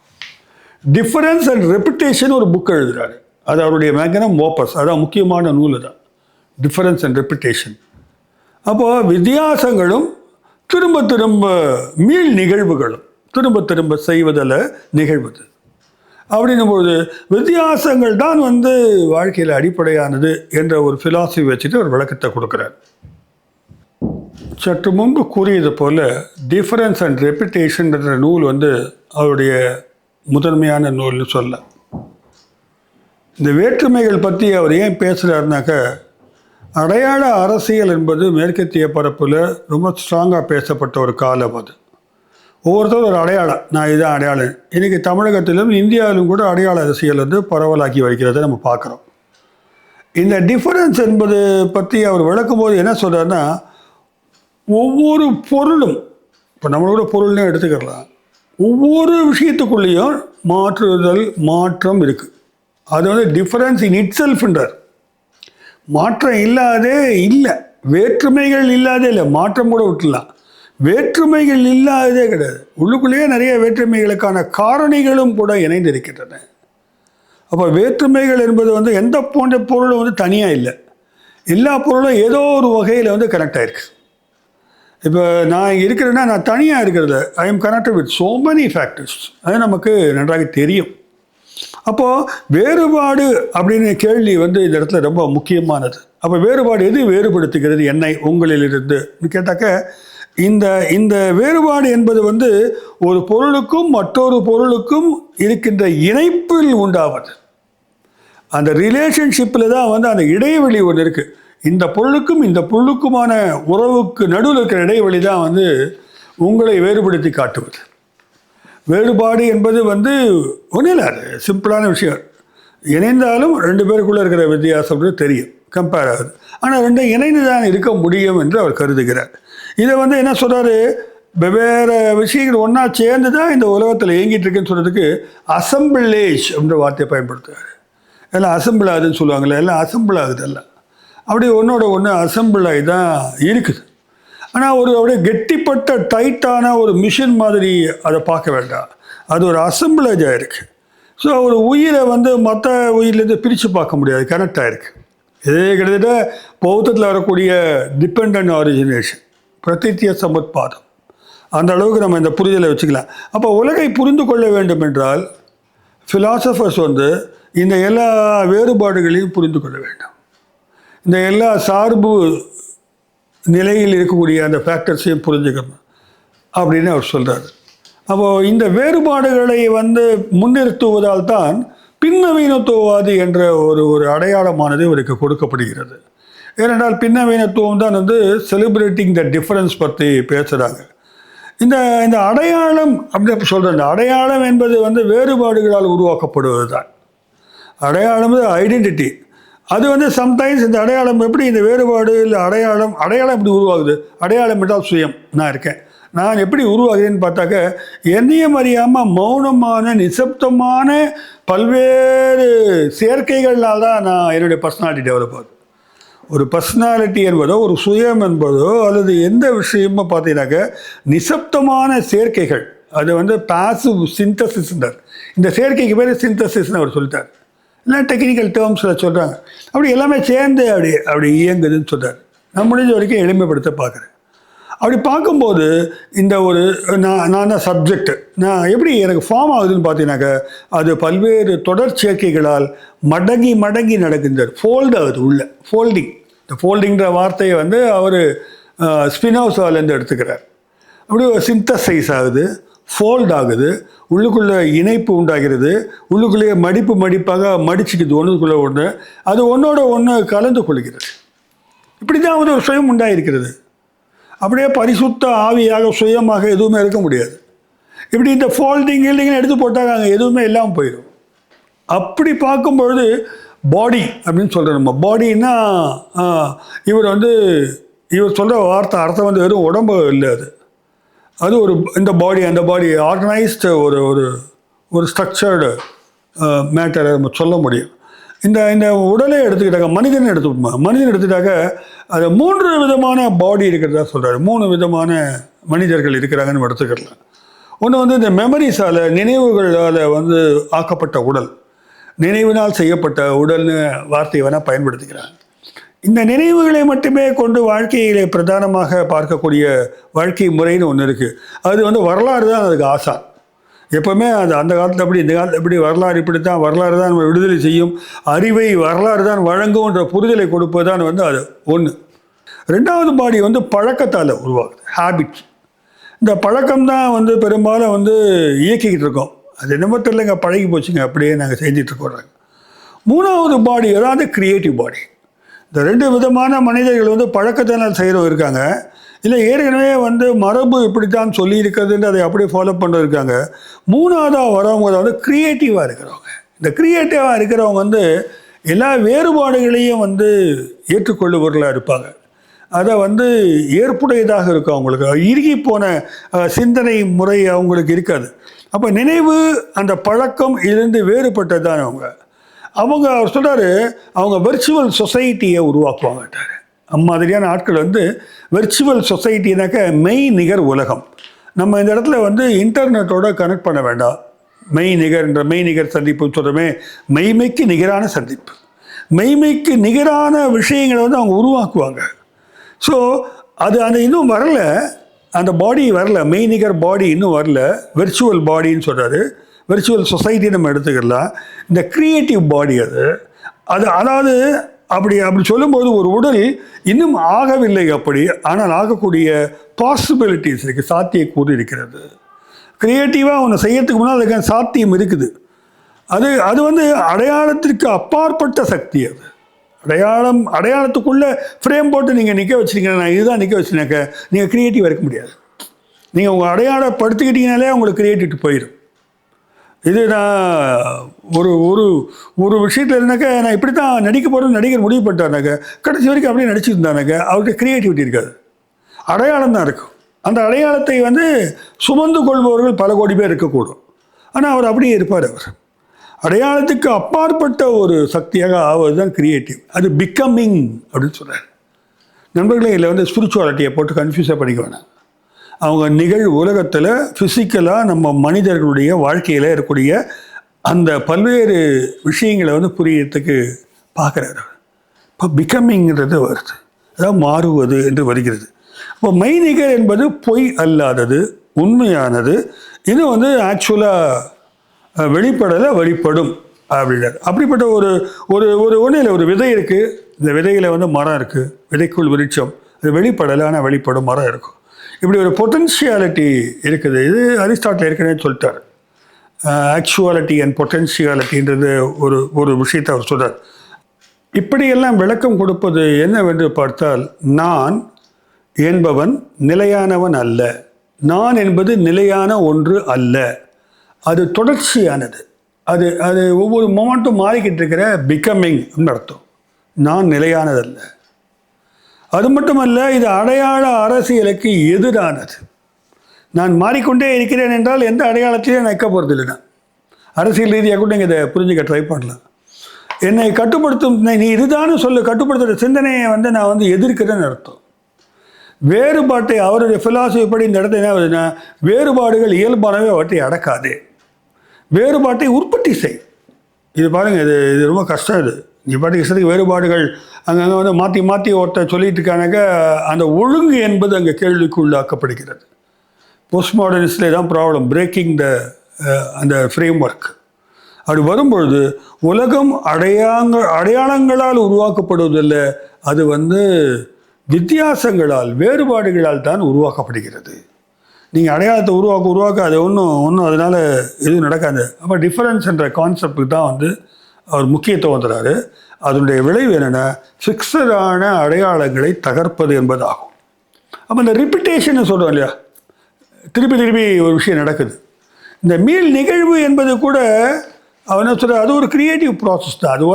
டிஃபரன்ஸ் அண்ட் ரெப்புடேஷன் ஒரு புக் எழுதுகிறாரு, அது அவருடைய மேக்னம் ஓப்பஸ், அதான் முக்கியமான நூல் தான், டிஃபரன்ஸ் அண்ட் ரெப்புடேஷன். அப்போது வித்தியாசங்களும் திரும்ப திரும்ப மீள் நிகழ்வுகளும் திரும்ப திரும்ப செய்வதில் நிகழ்வது அப்படின்னும்போது வித்தியாசங்கள் தான் வந்து வாழ்க்கையில் அடிப்படையானது என்ற ஒரு ஃபிலாசபி வச்சுட்டு ஒரு விளக்கத்தை கொடுக்குறார். சற்று முன்பு கூறியது போல் டிஃபரன்ஸ் அண்ட் ரெப்புடேஷன் என்ற நூல் வந்து அவருடைய முதன்மையான நூல்னு சொல்ல. இந்த வேற்றுமைகள் பற்றி அவர் ஏன் பேசுகிறாருனாக்க, அடையாள அரசியல் என்பது மேற்கத்திய பரப்பில் ரொம்ப ஸ்ட்ராங்காக பேசப்பட்ட ஒரு காலம். அது ஒவ்வொருத்தரும் ஒரு அடையாளம், நான் இதுதான் அடையாளம். இன்றைக்கி தமிழகத்திலும் இந்தியாவிலும் கூட அடையாள அரசியல் வந்து பரவலாக்கி வைக்கிறத நம்ம பார்க்குறோம். இந்த டிஃபரன்ஸ் என்பது பற்றி அவர் விளக்கும் போது என்ன சொல்கிறாருன்னா, ஒவ்வொரு பொருளும், இப்போ நம்மளோட பொருள்னே எடுத்துக்கலாம், ஒவ்வொரு விஷயத்துக்குள்ளேயும் மாற்றம் இருக்குது. அது வந்து டிஃபரன்ஸ் இன் இட் செல்ஃப்ன்றார். மாற்றம் இல்லாதே இல்லை, வேற்றுமைகள் இல்லாதே இல்லை, மாற்றம் கூட விட்டுலாம், வேற்றுமைகள் இல்லாததே கிடையாது. உள்ளுக்குள்ளேயே நிறைய வேற்றுமைகளுக்கான காரணிகளும் கூட இணைந்திருக்கின்றன. அப்போ வேற்றுமைகள் என்பது வந்து எந்த போன்ற பொருளும் வந்து தனியாக இல்லை, எல்லா பொருளும் ஏதோ ஒரு வகையில் வந்து கனெக்ட் ஆகிருக்கு. இப்போ நான் இங்கே இருக்கிறேன்னா நான் தனியாக இருக்கிறது, I am connected with so many factors, அது நமக்கு நன்றாக தெரியும். அப்போது வேறுபாடு அப்படின்னு கேள்வி வந்து இந்த இடத்துல ரொம்ப முக்கியமானது. அப்போ வேறுபாடு எது வேறுபடுத்துகிறது என்னை உங்களிலிருந்து கேட்டாக்க, இந்த இந்த வேறுபாடு என்பது வந்து ஒரு பொருளுக்கும் மற்றொரு பொருளுக்கும் இருக்கின்ற இணைப்பில் உண்டாவது. அந்த ரிலேஷன்ஷிப்பில் தான் வந்து அந்த இடைவெளி ஒன்று இருக்குது. இந்த பொருளுக்கும் இந்த பொருளுக்குமான உறவுக்கு நடுவில் இருக்கிற இடைவெளி தான் வந்து உங்களை வேறுபடுத்தி காட்டுவது. வேறுபாடு என்பது வந்து ஒன்றும் இல்லை, அது சிம்பிளான விஷயம். இணைந்தாலும் ரெண்டு பேருக்குள்ளே இருக்கிற வித்தியாசம் தெரியும், கம்பேர் ஆகுது. ஆனால் ரெண்டும் இணைந்து தான் இருக்க முடியும் என்று அவர் கருதுகிறார். இதை வந்து என்ன சொல்கிறாரு, வெவ்வேறு விஷயங்கள் ஒன்றா சேர்ந்து தான் இந்த உலகத்தில் இயங்கிட்டு இருக்குன்னு சொல்கிறதுக்கு அசம்பிளேஜ் அப்படின்ற வார்த்தையை பயன்படுத்துவார். எல்லாம் அசம்பிள் ஆகுதுன்னு சொல்லுவாங்கள்ல, எல்லாம் அசம்பிள் ஆகுது, எல்லாம் அப்படி ஒன்றோட ஒன்று அசம்பிள் ஆகி தான் இருக்குது. ஆனால் அப்படியே கெட்டிப்பட்ட டைட்டான ஒரு மிஷின் மாதிரி அதை பார்க்க வேண்டாம், அது ஒரு அசம்பிளேஜாக இருக்குது. ஸோ ஒரு உயிரை வந்து மற்ற உயிர்லேருந்து பிரித்து பார்க்க முடியாது, கனெக்ட் ஆகிருக்கு. இதே கிட்டத்தட்ட பௌத்தத்தில் வரக்கூடிய டிபெண்ட் ஆரிஜினேஷன், பிரதித்திய சமுத்பாதம், அந்த அளவுக்கு நம்ம இந்த புரிதலை வச்சுக்கலாம். அப்போ உலகை புரிந்து கொள்ள வேண்டும் என்றால் ஃபிலாசபர்ஸ் வந்து இந்த எல்லா வேறுபாடுகளையும் புரிந்து கொள்ள வேண்டும், இந்த எல்லா சார்பு நிலையில் இருக்கக்கூடிய அந்த ஃபேக்டர்ஸையும் புரிஞ்சுக்கணும் அப்படின்னு அவர் சொல்கிறார். அப்போது இந்த வேறுபாடுகளை வந்து முன்னிறுத்துவதால் தான் பின்னவீனத்துவவாதி என்ற ஒரு அடையாளமானது இவருக்கு கொடுக்கப்படுகிறது. ஏனென்றால் பின்னவீனத்துவம் தான் வந்து செலிப்ரேட்டிங் த டிஃபரன்ஸ் பற்றி பேசுகிறாங்க. இந்த அடையாளம் அப்படி சொல்கிற இந்த அடையாளம் என்பது வந்து வேறுபாடுகளால் உருவாக்கப்படுவது தான். அடையாளம் ஐடென்டிட்டி, அது வந்து சம்டைம்ஸ் இந்த அடையாளம் எப்படி இந்த வேறுபாடு இல்லை அடையாளம் எப்படி உருவாகுது, அடையாளம் என்றால் சுயம், நான் இருக்கேன், நான் எப்படி உருவாகுதுன்னு பார்த்தாக்க என்னையும் அறியாமல் மௌனமான நிசப்தமான பல்வேறு சேர்க்கைகள்னால தான் நான் என்னுடைய பர்சனாலிட்டி டெவலப் ஆகுது. ஒரு பர்சனாலிட்டி என்பதோ ஒரு சுயம் என்பதோ அல்லது எந்த விஷயமோ பார்த்தீங்கன்னாக்க நிசப்தமான சேர்க்கைகள், அது வந்து பாசிவ் சிந்தசிஸ்ன்றார். இந்த சேர்க்கைக்கு பேர் சிந்தசிஸ்ன்னு அவர் சொல்லிட்டார். இல்லை டெக்னிக்கல் டேர்ம்ஸில் சொல்கிறாங்க. அப்படி எல்லாமே சேர்ந்து அப்படி இயங்குதுன்னு சொல்கிறார். நான் முடிஞ்ச வரைக்கும் எளிமைப்படுத்த பார்க்குறேன். அப்படி பார்க்கும்போது இந்த ஒரு நான் தான் சப்ஜெக்ட், நான் எப்படி எனக்கு ஃபார்ம் ஆகுதுன்னு பார்த்தீங்கன்னாக்கா அது பல்வேறு தொடர் சேர்க்கைகளால் மடங்கி மடங்கி நடக்குது. ஃபோல்டு ஆகுது உள்ள ஃபோல்டிங். இந்த ஃபோல்டிங்கிற வார்த்தையை வந்து அவர் ஸ்பினோசாலேருந்து எடுத்துக்கிறார். அப்படி ஒரு சிந்தசைஸ் ஆகுது, ஃபோல்ட் ஆகுது, உள்ளுக்குள்ளே இணைப்பு உண்டாகிறது, உள்ளுக்குள்ளேயே மடிப்பாக மடிச்சுக்குது ஒன்றுக்குள்ளே ஒன்று, அது ஒன்றோட ஒன்று கலந்து கொள்கிறது. இப்படி தான் வந்து ஒரு சுயம் உண்டாயிருக்கிறது. அப்படியே பரிசுத்த ஆவியாக சுயமாக எதுவுமே இருக்க முடியாது. இப்படி இந்த ஃபோல்டிங் இல்லைங்கன்னு எடுத்து போட்டாங்க, அங்கே எதுவுமே இல்லாமல் போயிடும். அப்படி பார்க்கும்பொழுது பாடி அப்படின்னு சொல்கிறோம். நம்ம பாடின்னா இவர் சொல்கிற வார்த்தை அர்த்தம் வந்து வெறும் உடம்பு இல்லை, அது ஒரு இந்த பாடி அந்த பாடி ஆர்கனைஸ்டு ஒரு ஸ்ட்ரக்சர்டு மேட்டரை நம்ம சொல்ல முடியும். இந்த உடலை எடுத்துக்கிட்டாக்க மனிதன் எடுத்துக்கிட்டாக்க அது 3 விதமான பாடி இருக்கிறதா சொல்கிறாரு. 3 விதமான மனிதர்கள் இருக்கிறாங்கன்னு எடுத்துக்கலாம். ஒன்று வந்து இந்த மெமரிஸால் நினைவுகளால் வந்து ஆக்கப்பட்ட உடல், நினைவினால் செய்யப்பட்ட உடல்னு வார்த்தையை வேணால் பயன்படுத்திக்கிறாங்க. இந்த நினைவுகளை மட்டுமே கொண்டு வாழ்க்கையிலே பிரதானமாக பார்க்கக்கூடிய வாழ்க்கை முறைன்னு ஒன்று இருக்குது. அது வந்து வரலாறு தான் அதுக்கு ஆசான். எப்போவுமே அது அந்த காலத்தில் அப்படி இந்த காலத்தில் எப்படி வரலாறு இப்படி தான், வரலாறு தான் நம்ம விடுதலை செய்யும், அறிவை வரலாறு தான் வழங்கும்ன்ற புரிதலை கொடுப்பது தான் வந்து அது ஒன்று. 2வது பாடி வந்து பழக்கத்தால் உருவாகுது, ஹேபிட். இந்த பழக்கம்தான் வந்து பெரும்பாலும் வந்து இயக்கிக்கிட்டு இருக்கோம். அது என்னமோ தெரியலங்க, பழகி போச்சுங்க, அப்படியே நாங்கள் செஞ்சிட்ருக்கோம். 3வது பாடி அதாவது கிரியேட்டிவ் பாடி. இந்த 2 விதமான மனிதர்கள் வந்து பழக்கத்தினால் செய்கிறவங்க இருக்காங்க, இல்லை ஏற்கனவே வந்து மரபு இப்படித்தான் சொல்லி இருக்கிறதுன்னு அதை அப்படியே ஃபாலோ பண்ணுறது இருக்காங்க. 3வதாக வரவங்க வந்து க்ரியேட்டிவாக இருக்கிறவங்க. இந்த க்ரியேட்டிவாக இருக்கிறவங்க வந்து எல்லா வேறுபாடுகளையும் வந்து ஏற்றுக்கொள்ளுபவர்களாக இருப்பாங்க. அதை வந்து ஏற்புடையதாக இருக்கும். அவங்களுக்கு இறுகி போன சிந்தனை முறை அவங்களுக்கு இருக்காது. அப்போ நினைவு அந்த பழக்கம் இருந்து வேறுபட்டதான் அவர் சொல்கிறாரு, அவங்க வெர்ச்சுவல் சொசைட்டியை உருவாக்குவாங்கட்டார். அம்மாதிரியான ஆட்கள் வந்து வெர்ச்சுவல் சொசைட்டினாக்க மெய் நிகர் உலகம். நம்ம இந்த இடத்துல வந்து இன்டர்நெட்டோட கனெக்ட் பண்ண வேண்டாம். மெய் நிகர் சந்திப்புன்னு சொல்கிறோமே, மெய்மைக்கு நிகரான சந்திப்பு, மெய்மைக்கு நிகரான விஷயங்களை வந்து அவங்க உருவாக்குவாங்க. ஸோ அது இன்னும் வரல, அந்த பாடி வரல, மெய்நிகர் பாடி இன்னும் வரல, வெர்ச்சுவல் பாடின்னு சொல்கிறாரு. வெர்ச்சுவல் சொசைட்டி நம்ம எடுத்துக்கலாம். இந்த க்ரியேட்டிவ் பாடி அது அதாவது அப்படி சொல்லும்போது ஒரு உடல் இன்னும் ஆகவில்லை அப்படி, ஆனால் ஆகக்கூடிய பாசிபிலிட்டிஸ் இருக்குது, சாத்தியக்கூறு இருக்கிறது. க்ரியேட்டிவாக ஒன்று செய்யறதுக்கு முன்னால் அதுக்கான சாத்தியம் இருக்குது. அது வந்து அடையாளத்திற்கு அப்பாற்பட்ட சக்தி. அடையாளத்துக்குள்ளே ஃப்ரேம் போட்டு நீங்கள் நிற்க வச்சுருக்கீங்க, நான் இதுதான் நிற்க வச்சுனாக்க நீங்கள் க்ரியேட்டிவாக இருக்க முடியாது. நீங்கள் உங்கள் அடையாளப்படுத்திக்கிட்டீங்கனாலே உங்களுக்கு க்ரியேட்டிவிட்டி போயிடும். இது நான் ஒரு விஷயத்தில் இருந்தாக்க, நான் இப்படி தான் நடிக்க போகிறேன்னு நடிகர் முடிவு பண்ணிட்டாருனாக்க கடைசி வரைக்கும் அப்படியே நடிச்சுருந்தானாக்க அவருக்கு க்ரியேட்டிவிட்டி இருக்காது, அடையாளம் தான் இருக்கும். அந்த அடையாளத்தை வந்து சுமந்து கொள்பவர்கள் பல கோடி பேர் இருக்கக்கூடும், ஆனால் அவர் அப்படியே இருப்பார். அவர் அடையாளத்துக்கு அப்பாற்பட்ட ஒரு சக்தியாக ஆவது தான் க்ரியேட்டிவ். அது பிகமிங் அப்படின்னு சொல்கிறார். நண்பர்களே, இதில் வந்து ஸ்பிரிச்சுவாலிட்டியை போட்டு கன்ஃபியூஸாக படிக்க வேணாம். அவங்க நிகழ் உலகத்தில் ஃபிசிக்கலாக நம்ம மனிதர்களுடைய வாழ்க்கையில் இருக்கக்கூடிய அந்த பல்வேறு விஷயங்களை வந்து புரியறதுக்கு பார்க்குறாரு. இப்போ பிகமிங்கிறது வருது, அதாவது மாறுவது என்று வருகிறது. இப்போ மெய்நிகர் என்பது பொய் அல்லாதது, உண்மையானது. இது வந்து ஆக்சுவலாக வெளிப்படும் அப்படின்றார். அப்படிப்பட்ட ஒன்றில் ஒரு விதை இருக்குது, இந்த விதையில் வந்து மரம் இருக்குது, விதைக்குள் விருட்சம், அது வெளிப்படலை, ஆனால் வெளிப்படும் மரம் இருக்கும். இப்படி ஒரு பொட்டன்ஷியாலிட்டி இருக்குது. இது அரிஸ்டாட்டில் ஏற்கனவே சொல்லிட்டார். ஆக்சுவாலிட்டி அண்ட் பொட்டன்ஷியாலிட்டின்றது ஒரு விஷயத்தை அவர் சொல்கிறார். இப்படியெல்லாம் விளக்கம் கொடுப்பது என்னவென்று பார்த்தால், நான் என்பவன் நிலையானவன் அல்ல, நான் என்பது நிலையான ஒன்று அல்ல, அது தொடர்ச்சியானது. அது ஒவ்வொரு மொமெண்ட்டும் மாறிக்கிட்டு இருக்கிற பிகமிங் அர்த்தம். நான் நிலையானதல்ல. அது மட்டுமல்ல, இது அடையாள அரசியலுக்கு எதிரானது. நான் மாறிக்கொண்டே இருக்கிறேன் என்றால் எந்த அடையாளத்திலையும் நான் வைக்க போகிறது இல்லைனா, அரசியல் ரீதியாக கூட நீங்கள் இதை புரிஞ்சுக்க ட்ரை பண்ணலாம். என்னை கட்டுப்படுத்தும், நீ இதுதான்னு சொல்லு, கட்டுப்படுத்துகிற சிந்தனையை வந்து நான் வந்து எதிர்க்கிறேன்னு அர்த்தம். வேறுபாட்டை அவருடைய ஃபிலாசபி படி இந்த இடத்துல என்ன வருதுன்னா, வேறுபாடுகள் இயல்பானவே அவற்றை அடக்காது, வேறுபாட்டை உற்பத்தி செய். இது பாருங்கள், இது ரொம்ப கஷ்டம். இது பாட்டுக்கு இஷ்டத்துக்கு வேறுபாடுகள் அங்கங்கே வந்து மாற்றி மாற்றி ஒருத்தர் சொல்லிட்டு இருக்கானாக்க அந்த ஒழுங்கு என்பது அங்கே கேள்விக்குள்ளாக்கப்படுகிறது. போஸ்ட் மாடர்னிஸ்டில் தான் ப்ராப்ளம், பிரேக்கிங் அந்த ஃப்ரேம் ஒர்க். அப்படி வரும்பொழுது உலகம் அடையாளங்களால் உருவாக்கப்படுவதில்லை, அது வந்து வித்தியாசங்களால் வேறுபாடுகளால் தான் உருவாக்கப்படுகிறது. நீங்கள் அடையாளத்தை உருவாக்க அது ஒன்றும் அதனால் எதுவும் நடக்காது. அப்போ டிஃபரன்ஸ் என்ற கான்செப்டுக்கு தான் வந்து அவர் முக்கியத்துவம் தராரு. அதனுடைய விளைவு என்னென்னா, ஃபிக்ஸடான அடையாளங்களை தகர்ப்பது என்பதாகும். அப்போ இந்த ரிப்பிட்டேஷன் சொல்கிறோம் இல்லையா, திருப்பி ஒரு விஷயம் நடக்குது. இந்த மீள் நிகழ்வு என்பது கூட அவன் என்ன சொல்கிறார், அது ஒரு க்ரியேட்டிவ் ப்ராசஸ் தான். அது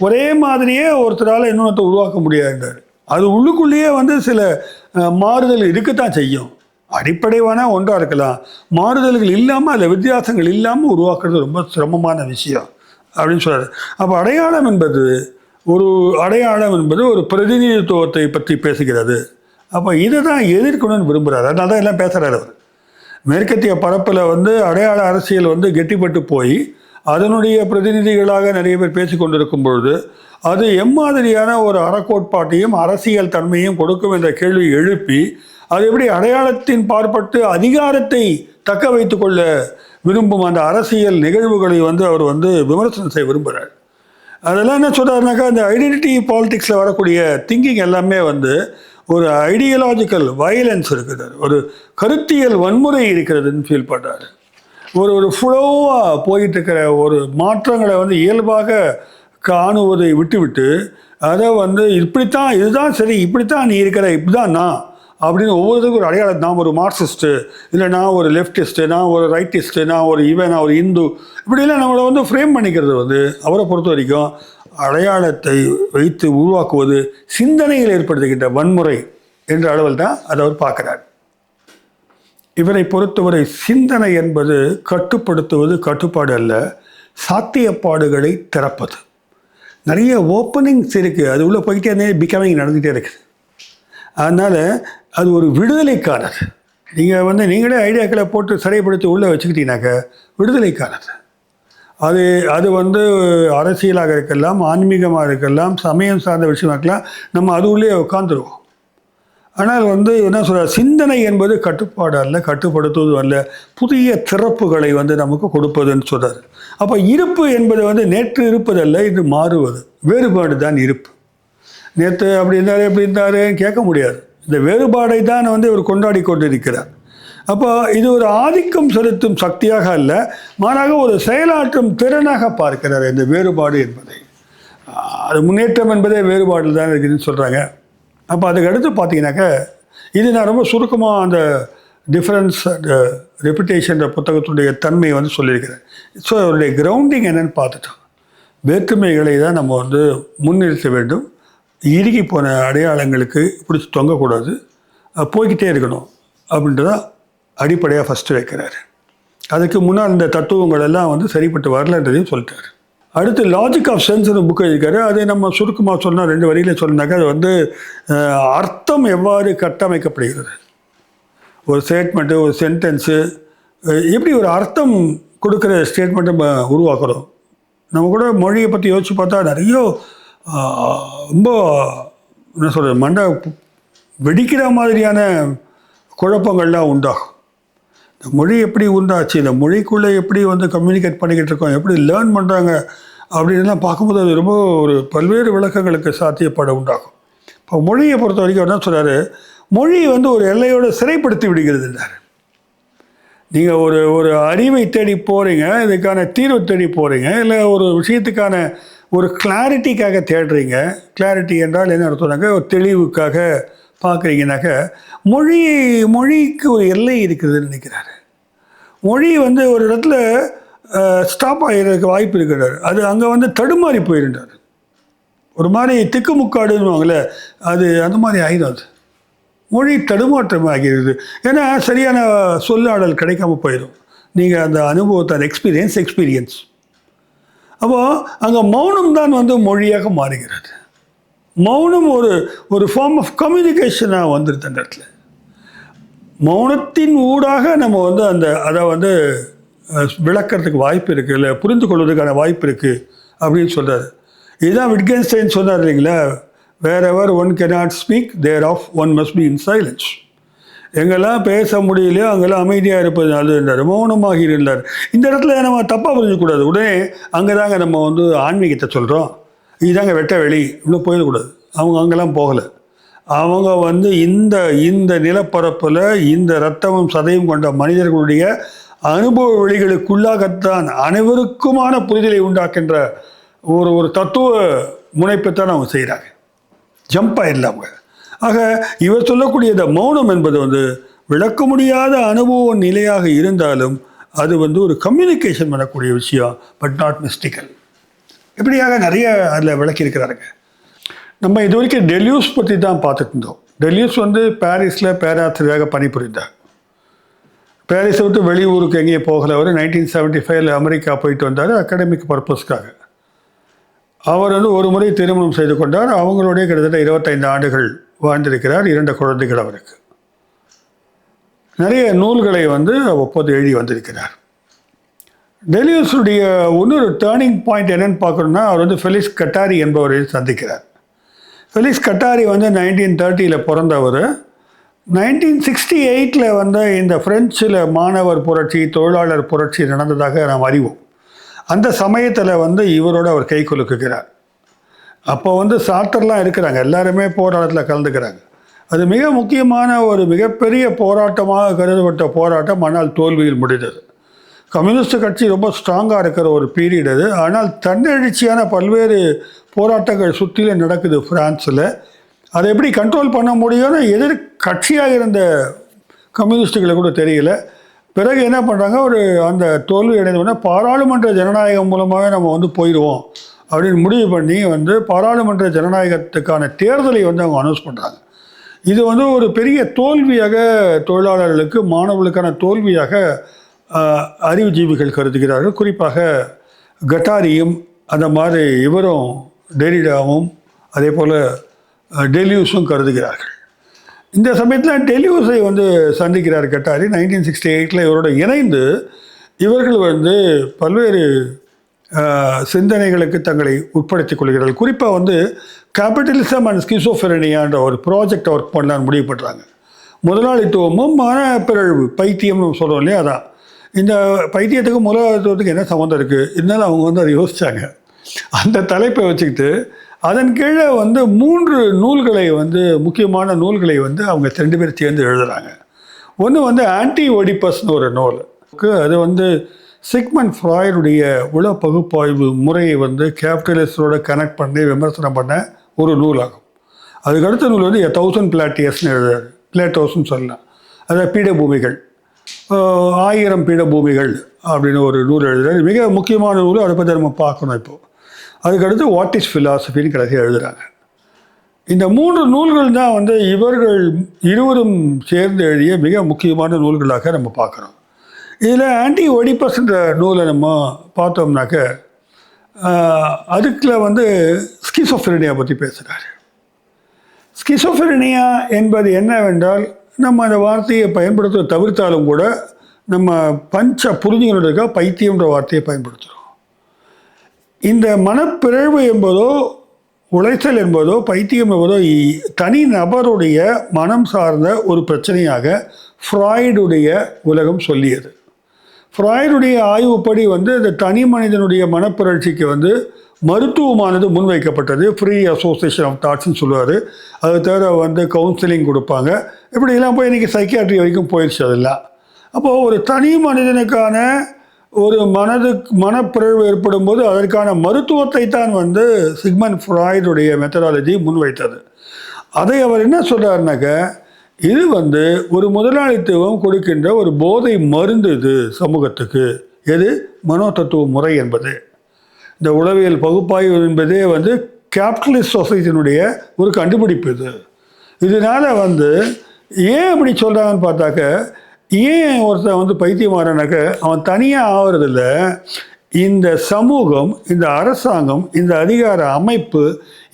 ஒரே மாதிரியே ஒருத்தரால் இன்னொருத்த உருவாக்க முடியாதுன்றார். அது உள்ளுக்குள்ளேயே வந்து சில மாறுதல் இருக்கத்தான் செய்யும். அடிப்படையான ஒன்றாக இருக்கலாம், மாறுதல்கள் இல்லாமல் அதில் வித்தியாசங்கள் இல்லாமல் உருவாக்குறது ரொம்ப சிரமமான விஷயம் அப்படின்னு சொல்கிறார். அப்போ அடையாளம் என்பது ஒரு பிரதிநிதித்துவத்தை பற்றி பேசுகிறது. அப்போ இதை தான் எதிர்க்கணும்னு விரும்புகிறார். அதனால தான் எல்லாம் பேசுகிறார் அவர். மேற்கத்திய பரப்பில் வந்து அடையாள அரசியல் வந்து கெட்டிப்பட்டு போய் அதனுடைய பிரதிநிதிகளாக நிறைய பேர் பேசி கொண்டிருக்கும் பொழுது அது எம்மாதிரியான ஒரு அறக்கோட்பாட்டையும் அரசியல் தன்மையும் கொடுக்கும் என்ற கேள்வி எழுப்பி, அது எப்படி அடையாளத்தின் பார்ப்பட்டு அதிகாரத்தை தக்க வைத்து கொள்ள விரும்பும் அந்த அரசியல் நிகழ்வுகளை வந்து அவர் வந்து விமர்சனம் செய்ய விரும்புகிறார். அதெல்லாம் என்ன சொல்கிறாருனாக்கா, இந்த ஐடென்டிட்டி பாலிடிக்ஸில் வரக்கூடிய திங்கிங் எல்லாமே வந்து ஒரு ஐடியாலஜிக்கல் வயலன்ஸ் இருக்குது, ஒரு கருத்தியல் வன்முறை இருக்கிறதுன்னு ஃபீல் பண்ணுறாரு. ஒரு ஃப்ளோவாக போயிட்டுருக்கிற ஒரு மாற்றங்களை வந்து இயல்பாக காணுவதை விட்டுவிட்டு அதை வந்து இப்படித்தான், இதுதான் சரி, இப்படித்தான் நீ இருக்கிற, இப்படிதான் நான் அப்படின்னு ஒவ்வொருத்தருக்கும் ஒரு அடையாளம். நான் ஒரு மார்க்சிஸ்ட்டு, இல்லை நான் ஒரு லெஃப்டிஸ்ட்டு, நான் ஒரு ரைட்டிஸ்ட்டு, நான் ஒரு இந்து, இப்படிலாம் நம்மளை வந்து ஃப்ரேம் பண்ணிக்கிறது வந்து அவரை பொறுத்த வரைக்கும் அடையாளத்தை வைத்து உருவாக்குவது சிந்தனையில் ஏற்படுத்துகின்ற வன்முறை என்ற அளவில் தான் அதை அவர் பார்க்குறார். இவரை பொறுத்தவரை சிந்தனை என்பது கட்டுப்படுத்துவது கட்டுப்பாடு அல்ல, சாத்தியப்பாடுகளை திறப்பது. நிறைய ஓப்பனிங்ஸ் இருக்குது, அது உள்ளே போய்கிட்டே இருந்தே பிகமிங் நடந்துகிட்டே இருக்குது. அதனால் அது ஒரு விடுதலைக்கானது. நீங்கள் வந்து நீங்களே ஐடியாக்களை போட்டு சிறைப்படுத்தி உள்ளே வச்சுக்கிட்டீங்கன்னாக்க விடுதலைக்கானது. அது வந்து அரசியலாக இருக்கலாம், ஆன்மீகமாக இருக்கலாம், சமயம் சார்ந்த விஷயமாக இருக்கலாம், நம்ம அது உள்ளே உட்காந்துருவோம். ஆனால் வந்து என்ன சொல்கிறார், சிந்தனை என்பது கட்டுப்பாடு அல்ல, கட்டுப்படுத்துவது அல்ல, புதிய திறப்புகளை வந்து நமக்கு கொடுப்பதுன்னு சொல்கிறார். அப்போ இருப்பு என்பது வந்து நேற்று இருப்பதல்ல, இது மாறுவது. வேறுபாடு தான் இருப்பு. நேற்று அப்படி இருந்தார் எப்படி இருந்தாருன்னு கேட்க முடியாது. இந்த வேறுபாடை தான் வந்து இவர் கொண்டாடி கொண்டிருக்கிறார். அப்போ இது ஒரு ஆதிக்கம் செலுத்தும் சக்தியாக அல்ல, மாறாக ஒரு செயலாற்றும் திறனாக பார்க்கிறார் இந்த வேறுபாடு என்பதை. அது முன்னேற்றம் என்பதே வேறுபாடில் தான் இருக்குதுன்னு சொல்கிறாங்க. அப்போ அதுக்கு அடுத்து பார்த்தீங்கன்னாக்கா, இது நான் ரொம்ப சுருக்கமாக அந்த டிஃப்ரென்ஸ் அண்ட் ரெப்புடேஷன் புத்தகத்துடைய தன்மையை வந்து சொல்லியிருக்கிறேன். ஸோ அவருடைய கிரவுண்டிங் என்னென்னு பார்த்துட்டோம். வேற்றுமைகளை தான் நம்ம வந்து முன்னிறுத்த வேண்டும். இறுகி போன அடையாளங்களுக்கு பிடிச்சி தொங்கக்கூடாது, போய்கிட்டே இருக்கணும் அப்படின்றதான் அடிப்படையாக ஃபஸ்ட்டு வைக்கிறாரு. அதுக்கு முன்னால் இந்த தத்துவங்கள் எல்லாம் வந்து சரிப்பட்டு வரலன்றதையும் சொல்லிட்டார். அடுத்து லாஜிக் ஆஃப் சென்ஸ்னு புக் எழுதியிருக்காரு. அதை நம்ம சுருக்கமாக சொன்னால் 2 வரியில் சொன்னாக்கா, அது வந்து அர்த்தம் எவ்வாறு கட்டமைக்கப்படுகிறது, ஒரு ஸ்டேட்மெண்ட்டு, ஒரு சென்டென்ஸு, எப்படி ஒரு அர்த்தம் கொடுக்குற ஸ்டேட்மெண்ட்டை நம்ம உருவாக்குறோம். நம்ம கூட மொழியை பற்றி யோசித்து பார்த்தா நிறைய ரொம்ப என்ன சொல்கிறது, மண்டை வெடிக்கிற மாதிரியான குழப்பங்கள்லாம் உண்டாகும். இந்த மொழி எப்படி உண்டாச்சு, இந்த மொழிக்குள்ளே எப்படி வந்து கம்யூனிகேட் பண்ணிக்கிட்டு இருக்கோம், எப்படி லேர்ன் பண்ணுறாங்க அப்படின்லாம் பார்க்கும்போது அது ரொம்ப ஒரு பல்வேறு விளக்கங்களுக்கு சாத்தியப்பட உண்டாகும். இப்போ மொழியை பொறுத்த வரைக்கும் என்ன சொல்கிறாரு, மொழி வந்து ஒரு எல்லையோடு சிறைப்படுத்தி விடுகிறதுன்றார். நீங்கள் ஒரு அறிவை தேடி போகிறீங்க, இதுக்கான தீர்வு தேடி போகிறீங்க, இல்லை ஒரு விஷயத்துக்கான ஒரு கிளாரிட்டிக்காக தேடுறீங்க. கிளாரிட்டி என்றால் என்ன அர்த்தம்னாக்க, ஒரு தெளிவுக்காக பார்க்குறீங்கனாக்க, மொழிக்கு ஒரு எல்லை இருக்குதுன்னு நினைக்கிறாரு. மொழி வந்து ஒரு இடத்துல ஸ்டாப் ஆகிறதுக்கு வாய்ப்பு இருக்கிறார். அது அங்கே வந்து தடுமாறி போயிருந்தார். ஒரு மாதிரி திக்குமுக்காடுன்னுவாங்களே, அது அந்த மாதிரி ஆகிடும். அது மொழி தடுமாற்றம் ஆகிறது. ஏன்னா சரியான சொல்லாடல் கிடைக்காம போயிடும். நீங்கள் அந்த அனுபவத்தை, அந்த எக்ஸ்பீரியன்ஸ் அப்போது அங்கே மௌனம் தான் வந்து மொழியாக மாறுகிறது. மௌனம் ஒரு ஒரு ஃபார்ம் ஆஃப் கம்யூனிகேஷனாக வந்துடுது அந்த இடத்துல. மௌனத்தின் ஊடாக நம்ம வந்து அதை வந்து விளக்கிறதுக்கு வாய்ப்பு இருக்குது, இல்லை புரிந்து கொள்வதற்கான வாய்ப்பு இருக்குது அப்படின்னு சொல்கிறார். இதுதான் விட்கென்ஸ்டைன் சொன்னார் இல்லைங்களா, where ever one cannot speak thereof one must be in silence. எங்கெல்லாம் பேச முடியலையோ அங்கெல்லாம் அமைதியாக இருப்பது நல்லதுன்றார், மௌனமாக இருந்தார். இந்த இடத்துல நம்ம தப்பாக புரிஞ்சிக்கூடாது. உடனே அங்கே தாங்க நம்ம வந்து ஆன்மீகத்தை சொல்கிறோம், இதுதாங்க வெட்ட வெளி இன்னும் போயிடக்கூடாது. அவங்க அங்கெல்லாம் போகலை. அவங்க வந்து இந்த நிலப்பரப்பில் இந்த இரத்தமும் சதையும் கொண்ட மனிதர்களுடைய அனுபவ வழிகளுக்குள்ளாகத்தான் அனைவருக்குமான புரிதலை உண்டாக்கின்ற ஒரு தத்துவ முனைப்பைத்தான் அவங்க செய்கிறாங்க. ஜம்ப் ஆயிடல அவங்க. ஆக இவர் சொல்லக்கூடிய இந்த மௌனம் என்பது வந்து விளக்க முடியாத அனுபவ நிலையாக இருந்தாலும் அது வந்து ஒரு கம்யூனிகேஷன் பண்ணக்கூடிய விஷயம், பட் நாட் மிஸ்டிக்கல். இப்படியாக நிறைய அதில் விளக்கியிருக்கிறாருங்க. நம்ம இது வரைக்கும் டெல்யூஸ் பற்றி தான் பார்த்துட்டு இருந்தோம். டெல்யூஸ் வந்து பாரிஸில் பேராசிரியராக பணிபுரிந்தார். பாரிஸை விட்டு வெளியூருக்கு எங்கேயும் போகலை. அவர் 1975 அமெரிக்கா போயிட்டு வந்தார் அகாடமிக் பர்பஸ்க்காக. அவர் வந்து ஒரு முறை திருமணம் செய்து கொண்டார். அவங்களுடைய கிட்டத்தட்ட 25 ஆண்டுகள் வாழ்ந்திருக்கிறார். 2 குழந்தைகள் அவருக்கு. நிறைய நூல்களை வந்து ஒப்பது எழுதி வந்திருக்கிறார். டெல்யூஸுடைய இன்னொரு டேர்னிங் பாயிண்ட் என்னென்னு பார்க்கணுன்னா, அவர் வந்து ஃபெலிக்ஸ் கட்டாரி என்பவரை சந்திக்கிறார். ஃபெலிக்ஸ் கட்டாரி வந்து 1930 பிறந்தவர். 1968 வந்து இந்த ஃப்ரெஞ்சில் மாணவர் புரட்சி, தொழிலாளர் புரட்சி நடந்ததாக நாம் அறிவோம். அந்த சமயத்தில் வந்து இவரோடு அவர் கை குலுக்குகிறார். அப்போ வந்து சார்ட்டர்லாம் இருக்கிறாங்க, எல்லாருமே போராட்டத்தில் கலந்துக்கிறாங்க. அது மிக முக்கியமான ஒரு மிகப்பெரிய போராட்டமாக கருதப்பட்ட போராட்டம், ஆனால் தோல்வியில் முடிந்தது. கம்யூனிஸ்ட் கட்சி ரொம்ப ஸ்ட்ராங்காக இருக்கிற ஒரு பீரியட் அது. ஆனால் தன்னெழுச்சியான பல்வேறு போராட்டங்கள் சுற்றிலும் நடக்குது பிரான்ஸில். அதை எப்படி கண்ட்ரோல் பண்ண முடியும்னு எதிர் கட்சியாக இருந்த கம்யூனிஸ்டுகளை கூட தெரியல. பிறகு என்ன பண்ணுறாங்க, அந்த தோல்வி அடைந்தவுடனே பாராளுமன்ற ஜனநாயகம் மூலமாகவே நம்ம வந்து போயிடுவோம் அப்படின்னு முடிவு பண்ணி வந்து பாராளுமன்ற ஜனநாயகத்துக்கான தேர்தலை வந்து அவங்க அனௌன்ஸ் பண்ணுறாங்க. இது வந்து ஒரு பெரிய தோல்வியாக, தொழிலாளர்களுக்கு மாணவர்களுக்கான தோல்வியாக அறிவுஜீவிகள் கருதுகிறார்கள். குறிப்பாக கட்டாரியும் அந்த மாதிரி இவரும் டெரிடாவும் அதே போல் டெல்யூஸும் கருதுகிறார்கள். இந்த சமயத்தில் டெல்யூஸை வந்து சந்திக்கிறார் கட்டாரி. 1968 இவரோட இணைந்து இவர்கள் வந்து பல்வேறு சிந்தனைகளுக்கு தங்களை உட்படுத்திக் கொள்கிறார்கள். குறிப்பாக வந்து கேபிட்டலிசம் அண்ட் ஸ்கிசோஃபெரனியான்ற ஒரு ப்ராஜெக்ட் ஒர்க் பண்ணலான்னு முடிவு பண்ணுறாங்க. முதலாளித்துவமும் மனப்பிறழ்வு, பைத்தியம்னு சொல்கிறோம் இல்லையா, அதான். இந்த பைத்தியத்துக்கும் முதலாளித்துவத்துக்கு என்ன சம்மந்தம் இருக்குது, இருந்தாலும் அவங்க வந்து அதை யோசித்தாங்க. அந்த தலைப்பை வச்சுக்கிட்டு அதன் கீழே வந்து 3 நூல்களை வந்து, முக்கியமான நூல்களை வந்து அவங்க 2 பேர் சேர்ந்து எழுதுகிறாங்க. ஒன்று வந்து ஆன்டி ஒடிபஸ்னு ஒரு நூல். அது வந்து சிக்மண்ட் ஃப்ராய்டுடைய உள பகுப்பாய்வு முறையை வந்து கேபிட்டலிஸ்டோட கனெக்ட் பண்ணி விமர்சனம் பண்ண ஒரு நூலாகும். அதுக்கு அடுத்த நூல் வந்து 1000 பிளாட்டியர்ஸ்னு எழுதுறாரு. பிளேட்டோஸ்ன்னு சொல்லலாம். அதாவது பீடபூமிகள், 1000 பீடபூமிகள் அப்படின்னு ஒரு நூல் எழுதுறாரு. மிக முக்கியமான நூல். அதை பற்றி நம்ம பார்க்கணும் இப்போது. அதுக்கடுத்து வாட் இஸ் ஃபிலாசபின்னு கடைசியாக எழுதுகிறாங்க. இந்த 3 நூல்கள் தான் வந்து இவர்கள் இருவரும் சேர்ந்து எழுதிய மிக முக்கியமான நூல்களாக நம்ம பார்க்குறோம். இதில் ஆன்டி ஒடிபஸ்ன்ற நூலை நம்ம பார்த்தோம்னாக்க அதுக்குள்ள வந்து ஸ்கிசோஃப்ரெனியா பற்றி பேசுகிறாரு. ஸ்கிசோஃப்ரெனியா என்பது என்னவென்றால், நம்ம அந்த வார்த்தையை பயன்படுத்த தவிர்த்தாலும் கூட நம்ம புரிஞ்சுக்கிறதுக்காக பைத்தியம்ன்ற வார்த்தையை பயன்படுத்துகிறோம். இந்த மனப்பிறழ்வு என்பதோ, உளைச்சல் என்பதோ, பைத்தியம் என்பதோ தனி நபருடைய மனம் சார்ந்த ஒரு பிரச்சனையாக ஃப்ராய்டுடைய உலகம் சொல்லியது. ஃப்ராய்டுடைய ஆய்வுப்படி வந்து இந்த தனி மனிதனுடைய மனப்பிறழ்ச்சிக்கு வந்து மருத்துவமானது முன்வைக்கப்பட்டது. ஃப்ரீ அசோசியேஷன் ஆஃப் தாட்ஸ்ன்னு சொல்லுவார். அதை தவிர வந்து கவுன்சிலிங் கொடுப்பாங்க. இப்படிலாம் போய் இன்றைக்கி சைக்கியாட்ரி வரைக்கும் போயிடுச்சு அதெல்லாம். அப்போது ஒரு தனி மனிதனுக்கான ஒரு மனப்பிறழ்வு ஏற்படும் போது அதற்கான மருத்துவத்தை தான் வந்து சிக்மண்ட் ஃப்ராய்டுடைய மெத்தடாலஜி முன்வைத்தது. அதை அவர் என்ன சொல்கிறாருனாக்க, இது வந்து ஒரு முதலாளித்துவம் கொடுக்கின்ற ஒரு போதை மருந்து இது சமூகத்துக்கு. எது? மனோ தத்துவ முறை என்பது. இந்த உளவியல் பகுப்பாய்வு என்பதே வந்து கேபிட்டலிஸ்ட் சொசைட்டியினுடைய ஒரு கண்டுபிடிப்பு இது. இதனால் வந்து ஏன் அப்படி சொல்கிறாங்கன்னு பார்த்தாக்க, ஏன் ஒருத்தன் வந்து பைத்தியமாகறானாக்க அவன் தனியாக ஆகிறதில்ல, இந்த சமூகம், இந்த அரசாங்கம், இந்த அதிகார அமைப்பு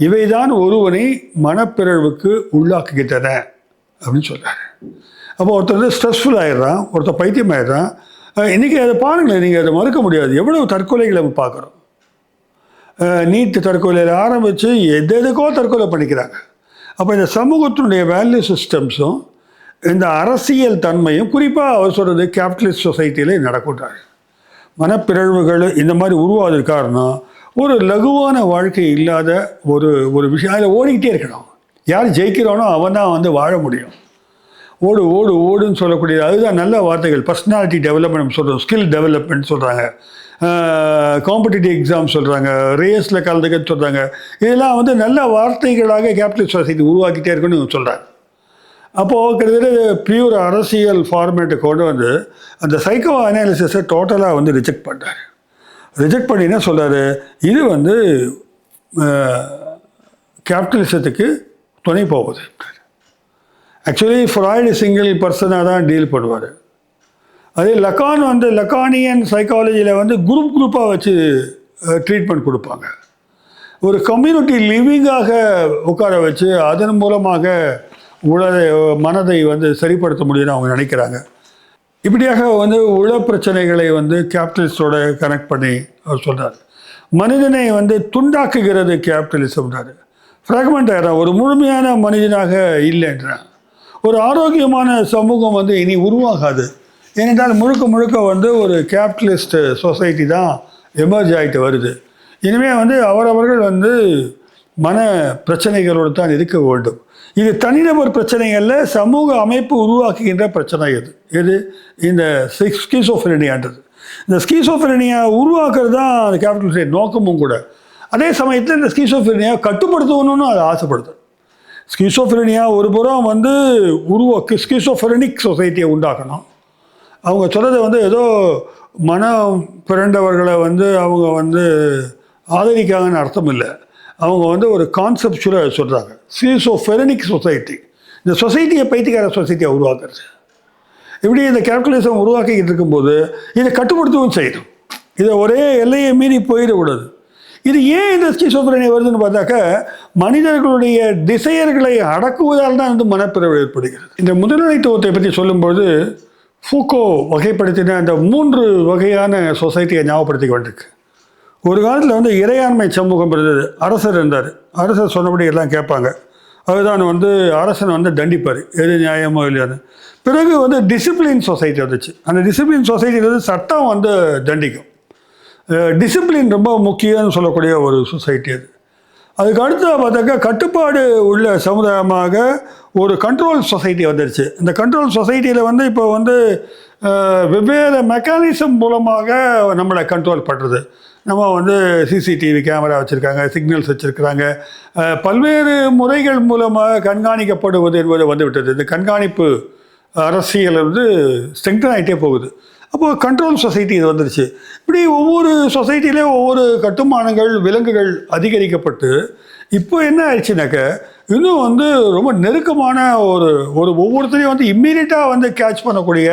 இவைதான் ஒருவனை மனப்பிறழ்வுக்கு உள்ளாக்குகின்றன அப்படின்னு சொல்கிறார். அப்போ ஒருத்தர் வந்து ஸ்ட்ரெஸ்ஃபுல் ஆகிடுறான், ஒருத்தர் பைத்தியம் ஆகிடுறான். இன்றைக்கி அதை பாருங்களேன், நீங்கள் அதை மறுக்க முடியாது. எவ்வளவு தற்கொலைகளை நம்ம பார்க்குறோம். நீட்டு தற்கொலையில் ஆரம்பித்து எதுக்கோ தற்கொலை பண்ணிக்கிறாங்க. அப்போ இந்த சமூகத்தினுடைய வேல்யூ சிஸ்டம்ஸும் இந்த அரசியல் தன்மையும், குறிப்பாக அவர் சொல்கிறது கேபிட்டலிஸ்ட் சொசைட்டியில் நடக்கின்றாங்க. மனப்பிறழ்வுகள் இந்த மாதிரி உருவாவதற்கு காரணம் ஒரு லகுவான வாழ்க்கை இல்லாத ஒரு விஷயம். அதில் ஓடிக்கிட்டே இருக்கணும். யார் ஜெயிக்கிறானோ அவன் தான் வந்து வாழ முடியும். ஓடு ஓடு ஓடுன்னு சொல்லக்கூடியது அதுதான் நல்ல வார்த்தைகள். பர்சனாலிட்டி டெவலப்மெண்ட் சொல்கிறோம், ஸ்கில் டெவலப்மெண்ட் சொல்கிறாங்க, காம்படிட்டிவ் எக்ஸாம் சொல்கிறாங்க, ரேஸில் கலந்துக்கன்னு சொல்கிறாங்க. இதெல்லாம் வந்து நல்ல வார்த்தைகளாக கேபிட்டலிஸ்ட் சொசைட்டி உருவாக்கிட்டே இருக்குன்னு சொல்கிறாங்க. அப்போது கிட்டத்தட்ட பியூர் அரசியல் ஃபார்மேட்டை கொண்டு வந்து அந்த சைக்கோ அனாலிசிஸை டோட்டலாக வந்து ரிஜெக்ட் பண்ணுறாரு. ரிஜெக்ட் பண்ணி என்ன சொல்கிறாரு, இது வந்து கேபிட்டலிசத்துக்கு துணை போகுது. ஆக்சுவலி ஃப்ராய்டு சிங்கிள் பர்சனாக தான் டீல் பண்ணுவார். அதே லக்கான் வந்து லக்கானியன் சைக்காலஜியில் வந்து குரூப்பாக வச்சு ட்ரீட்மெண்ட் கொடுப்பாங்க. ஒரு கம்யூனிட்டி லிவிங்காக உட்கார வச்சு அதன் மூலமாக மனதை வந்து சரிப்படுத்த முடியும்னு அவங்க நினைக்கிறாங்க. இப்படியாக வந்து உள பிரச்சனைகளை வந்து கேபிட்டலிஸ்டோட கனெக்ட் பண்ணி அவர் சொல்கிறார். மனிதனை வந்து துண்டாக்குகிறது கேபிட்டலிசம்ன்றார். ஃப்ராக்மெண்ட் ஆகிறான், ஒரு முழுமையான மனிதனாக இல்லைன்றான். ஒரு ஆரோக்கியமான சமூகம் வந்து இனி உருவாகாது. ஏனென்றால் முழுக்க வந்து ஒரு கேபிட்டலிஸ்ட் சொசைட்டி தான் எமர்ஜ் ஆகிட்டு வருது. இனிமேல் வந்து அவரவர்கள் வந்து மன பிரச்சனைகளோடு தான் இருக்க வேண்டும். இது தனிநபர் பிரச்சனைகளில் சமூக அமைப்பு உருவாக்குகின்ற பிரச்சனை எது இந்த ஸ்கிசோஃப்ரெனியான்றது. இந்த ஸ்கிசோஃப்ரெனியா உருவாக்குறது தான் அந்த கேபிட்டலிஸ்ட் நோக்கமும் கூட. அதே சமயத்தில் இந்த ஸ்கிசோஃப்ரெனியா கட்டுப்படுத்தணும்னு அதை ஆசைப்படுது. ஸ்கிசோஃப்ரெனியா ஒரு புறம் வந்து ஸ்கிசோஃப்ரெனிக் சொசைட்டியை உண்டாக்கணும். அவங்க சொல்கிறத வந்து ஏதோ மனம் பிறண்டவர்களை வந்து அவங்க வந்து ஆதரிக்காங்கன்னு அர்த்தம் இல்லை. அவங்க வந்து ஒரு கான்செப்சுவலாக சொல்கிறாங்க. ஸ்கிசோஃப்ரெனிக் சொசைட்டி, இந்த சொசைட்டியை பைத்தியக்கார சொசைட்டியை உருவாக்குறது. இப்படி இந்த கேபிட்டலிசம் உருவாக்கிக்கிட்டு இருக்கும்போது இதை கட்டுப்படுத்தவும் செய்யணும். இதை ஒரே எல்லையை மீறி போயிடக்கூடாது. இது ஏன் இந்த ஸ்கிசோஃப்ரெனியா வருதுன்னு பார்த்தாக்க, மனிதர்களுடைய டிசையர்களை அடக்குவதால் தான் வந்து மனப்பிறவு ஏற்படுகிறது. இந்த முதலாளித்துவத்தை பற்றி சொல்லும்போது ஃபூக்கோ வகைப்படுத்தின அந்த 3 வகையான சொசைட்டியை ஞாபகப்படுத்திக்க வேண்டியிருக்கு. ஒரு காலத்தில் வந்து இறையாண்மை சமூகம் இருந்தது. அரசர் இருந்தார். அரசர் சொன்னபடி எல்லாம் கேட்பாங்க. அதுதான் வந்து அரசனை வந்து தண்டிப்பார், எது நியாயமோ இல்லையான்னு. பிறகு வந்து டிசிப்ளின் சொசைட்டி வந்துச்சு. அந்த டிசிப்ளின் சொசைட்டியில் வந்து சட்டம் வந்து தண்டிக்கும். டிசிப்ளின் ரொம்ப முக்கியம்னு சொல்லக்கூடிய ஒரு சொசைட்டி அது. அதுக்கு அடுத்து பார்த்தாக்கா கட்டுப்பாடு உள்ள சமுதாயமாக ஒரு கண்ட்ரோல் சொசைட்டி வந்துடுச்சு. இந்த கண்ட்ரோல் சொசைட்டியில் வந்து இப்போ வந்து வெவ்வேறு மெக்கானிசம் மூலமாக நம்மளை கண்ட்ரோல் பண்ணுறது. நம்ம வந்து சிசிடிவி கேமரா வச்சுருக்காங்க, சிக்னல்ஸ் வச்சுருக்கிறாங்க, பல்வேறு முறைகள் மூலமாக கண்காணிக்கப்படுவது என்பது வந்துவிட்டது. இந்த கண்காணிப்பு அரசியல் வந்து ஸ்ட்ரெங்தன் ஆகிட்டே போகுது. அப்போது கண்ட்ரோல் சொசைட்டி இது வந்துருச்சு. இப்படி ஒவ்வொரு சொசைட்டிலே ஒவ்வொரு கட்டுமானங்கள் விலங்குகள் அதிகரிக்கப்பட்டு இப்போ என்ன ஆயிடுச்சுனாக்க, இன்னும் வந்து ரொம்ப நெருக்கமான ஒரு ஒவ்வொருத்தரையும் வந்து இம்மீடியட்டாக வந்து கேட்ச் பண்ணக்கூடிய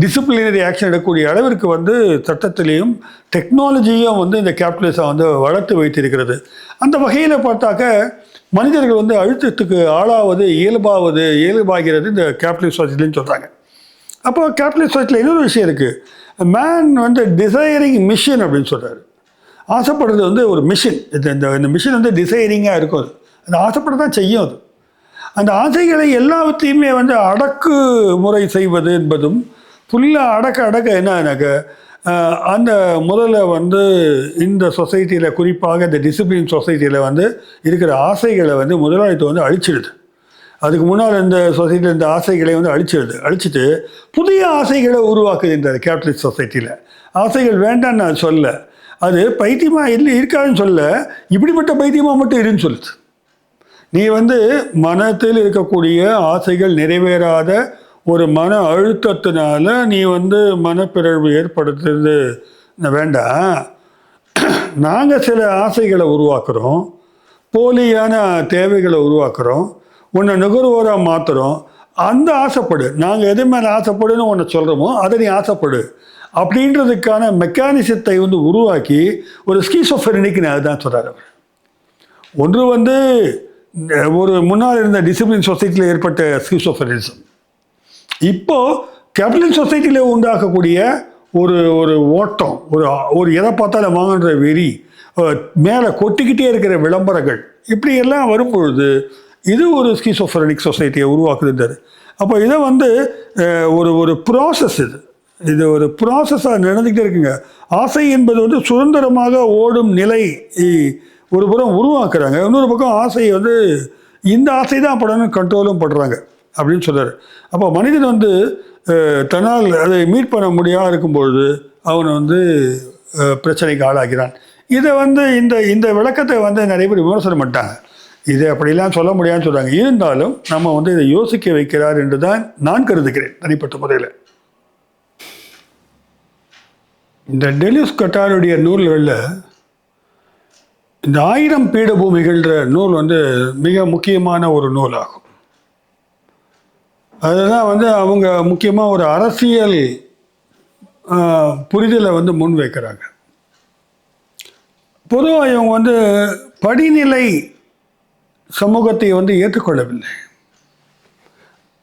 டிசிப்ளினரி ஆக்ஷன் எடுக்கக்கூடிய அளவிற்கு வந்து சட்டத்திலையும் டெக்னாலஜியும் வந்து இந்த கேபிட்டலிசம் வந்து வளர்த்து வைத்திருக்கிறது. அந்த வகையில் பார்த்தாக்க மனிதர்கள் வந்து அழுத்தத்துக்கு ஆளாவது இயல்பாகிறது இந்த கேபிட்டலிஸ்ட் சொசைட்டின்னு சொல்கிறாங்க. அப்போ கேபிட்டலிஸ்ட் சொசைட்டியில் இன்னொரு விஷயம் இருக்குது. மேன் வந்து டிசைரிங் மிஷின் அப்படின்னு சொல்கிறாரு. ஆசைப்படுறது வந்து ஒரு மிஷின். இந்த மிஷின் வந்து டிசைரிங்காக இருக்கும். அது அந்த ஆசைப்பட தான் செய்யும். அது அந்த ஆசைகளை எல்லாத்தையுமே வந்து அடக்கு முறை செய்வது என்பதும் ஃபுல்லாக அடக்க என்னன்னாக்க, அந்த முதல்ல வந்து இந்த சொசைட்டியில், குறிப்பாக இந்த டிசிப்ளின் சொசைட்டியில் வந்து இருக்கிற ஆசைகளை வந்து முதலாளித்துவம் வந்து அழிச்சிடுது. அதுக்கு முன்னால் இந்த சொசைட்டியில் இந்த ஆசைகளை வந்து அழிச்சிட்டு புதிய ஆசைகளை உருவாக்குதுன்றார் கேபிட்டலிஸ்ட் சொசைட்டியில். ஆசைகள் வேண்டான்னு நான் சொல்ல, அது பைத்தியமாக இருக்காதுன்னு சொல்ல, இப்படிப்பட்ட பைத்தியமாக மட்டும் இருன்னு சொல்லுது. நீ வந்து மனத்தில் இருக்கக்கூடிய ஆசைகள் நிறைவேறாத ஒரு மன அழுத்தத்தினால நீ வந்து மனப்பிறழ்வு ஏற்படுத்துறது வேண்டாம். நாங்கள் சில ஆசைகளை உருவாக்குறோம், போலியான தேவைகளை உருவாக்குறோம், உன்னை நுகர்வோராக மாற்றுறோம். அந்த ஆசைப்படு, நாங்கள் எது மேலே ஆசைப்படுன்னு ஒன்று சொல்கிறோமோ அதை நீ ஆசைப்படு அப்படின்றதுக்கான மெக்கானிசத்தை வந்து உருவாக்கி ஒரு ஸ்கீசோஃப்ரெனிக் அதுதான் சொல்கிறார் அவர். ஒன்று வந்து ஒரு முன்னால் இருந்த டிசிப்ளின் சொசைட்டியில் ஏற்பட்ட ஸ்கீசோஃப்ரெனிசம், இப்போது கேபிட்டலிஸ்ட் சொசைட்டியில் உண்டாக்கக்கூடிய ஒரு ஒரு ஓட்டம், ஒரு எதை பார்த்தாலும் வாங்குன்ற வெறி, மேலே கொட்டிக்கிட்டே இருக்கிற விளம்பரங்கள், இப்படி எல்லாம் வரும்பொழுது இது ஒரு ஸ்கீசோஃப்ரெனிக் சொசைட்டியை உருவாக்குதுன்றார். அப்போ இதை வந்து ஒரு ப்ராசஸ், இது ஒரு ப்ராசஸாக நடந்துக்கிட்டே இருக்குங்க. ஆசை என்பது வந்து சுதந்திரமாக ஓடும் நிலை ஒரு புறம் உருவாக்குறாங்க, இன்னொரு பக்கம் ஆசையை வந்து இந்த ஆசை தான் படணும் கண்ட்ரோலும் பண்ணுறாங்க அப்படின்னு சொல்கிறார். அப்போ மனிதன் வந்து தன்னால் அதை மீட் பண்ண முடியாமல் இருக்கும்பொழுது அவனை வந்து பிரச்சனைக்கு ஆளாகிறான். இதை வந்து இந்த விளக்கத்தை வந்து நிறைய பேர் விமர்சனம் பண்ணிட்டாங்க. இதை அப்படிலாம் சொல்ல முடியாதுன்னு சொல்கிறாங்க. இருந்தாலும் நம்ம வந்து இதை யோசிக்க வைக்கிறார் என்று தான் நான் கருதுகிறேன் தனிப்பட்ட முறையில். இந்த டெலியூஸ் கட்டாருடைய நூல்களில் இந்த 1000 பீடபூமிகள்ன்ற நூல் வந்து மிக முக்கியமான ஒரு நூலாகும். அதுதான் வந்து அவங்க முக்கியமாக ஒரு அரசியல் புரிதலை வந்து முன் வைக்கிறாங்க. பொதுவாக இவங்க வந்து படிநிலை சமூகத்தை வந்து ஏற்றுக்கொள்ளவில்லை,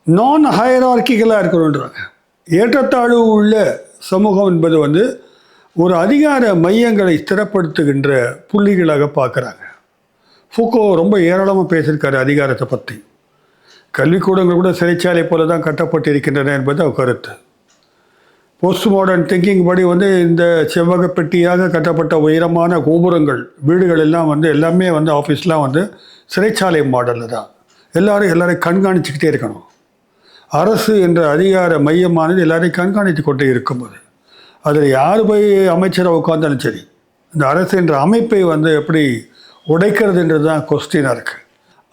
நான் ஹையரார்க்கிகளாக இருக்கணுன்றாங்க. ஏற்றத்தாழ்வு உள்ள சமூகம் என்பது வந்து ஒரு அதிகார மையங்களை ஸ்திரப்படுத்துகின்ற புள்ளிகளாக பார்க்குறாங்க. ஃபூக்கோ ரொம்ப ஏராளமாக பேசியிருக்காரு அதிகாரத்தை பற்றி. கல்விக்கூடங்கள் கூட சிறைச்சாலை போல தான் கட்டப்பட்டிருக்கின்றன என்பது அவர் கருத்து. போஸ்ட் மாடர்ன் திங்கிங் படி வந்து இந்த செவ்வக பெட்டியாக கட்டப்பட்ட உயரமான கோபுரங்கள், வீடுகள் எல்லாம் வந்து எல்லாமே வந்து ஆஃபீஸ்லாம் வந்து சிறைச்சாலை மாடலில் தான். எல்லாரையும் கண்காணிச்சுக்கிட்டே இருக்கணும். அரசு என்ற அதிகார மையமானது எல்லாரையும் கண்காணித்து கொண்டே இருக்கும்போது அதில் யார் போய் அமைச்சராக உட்கார்ந்தாலும் சரி, இந்த அரசு என்ற அமைப்பை வந்து எப்படி உடைக்கிறதுன்றது தான் கொஸ்டினாக இருக்குது.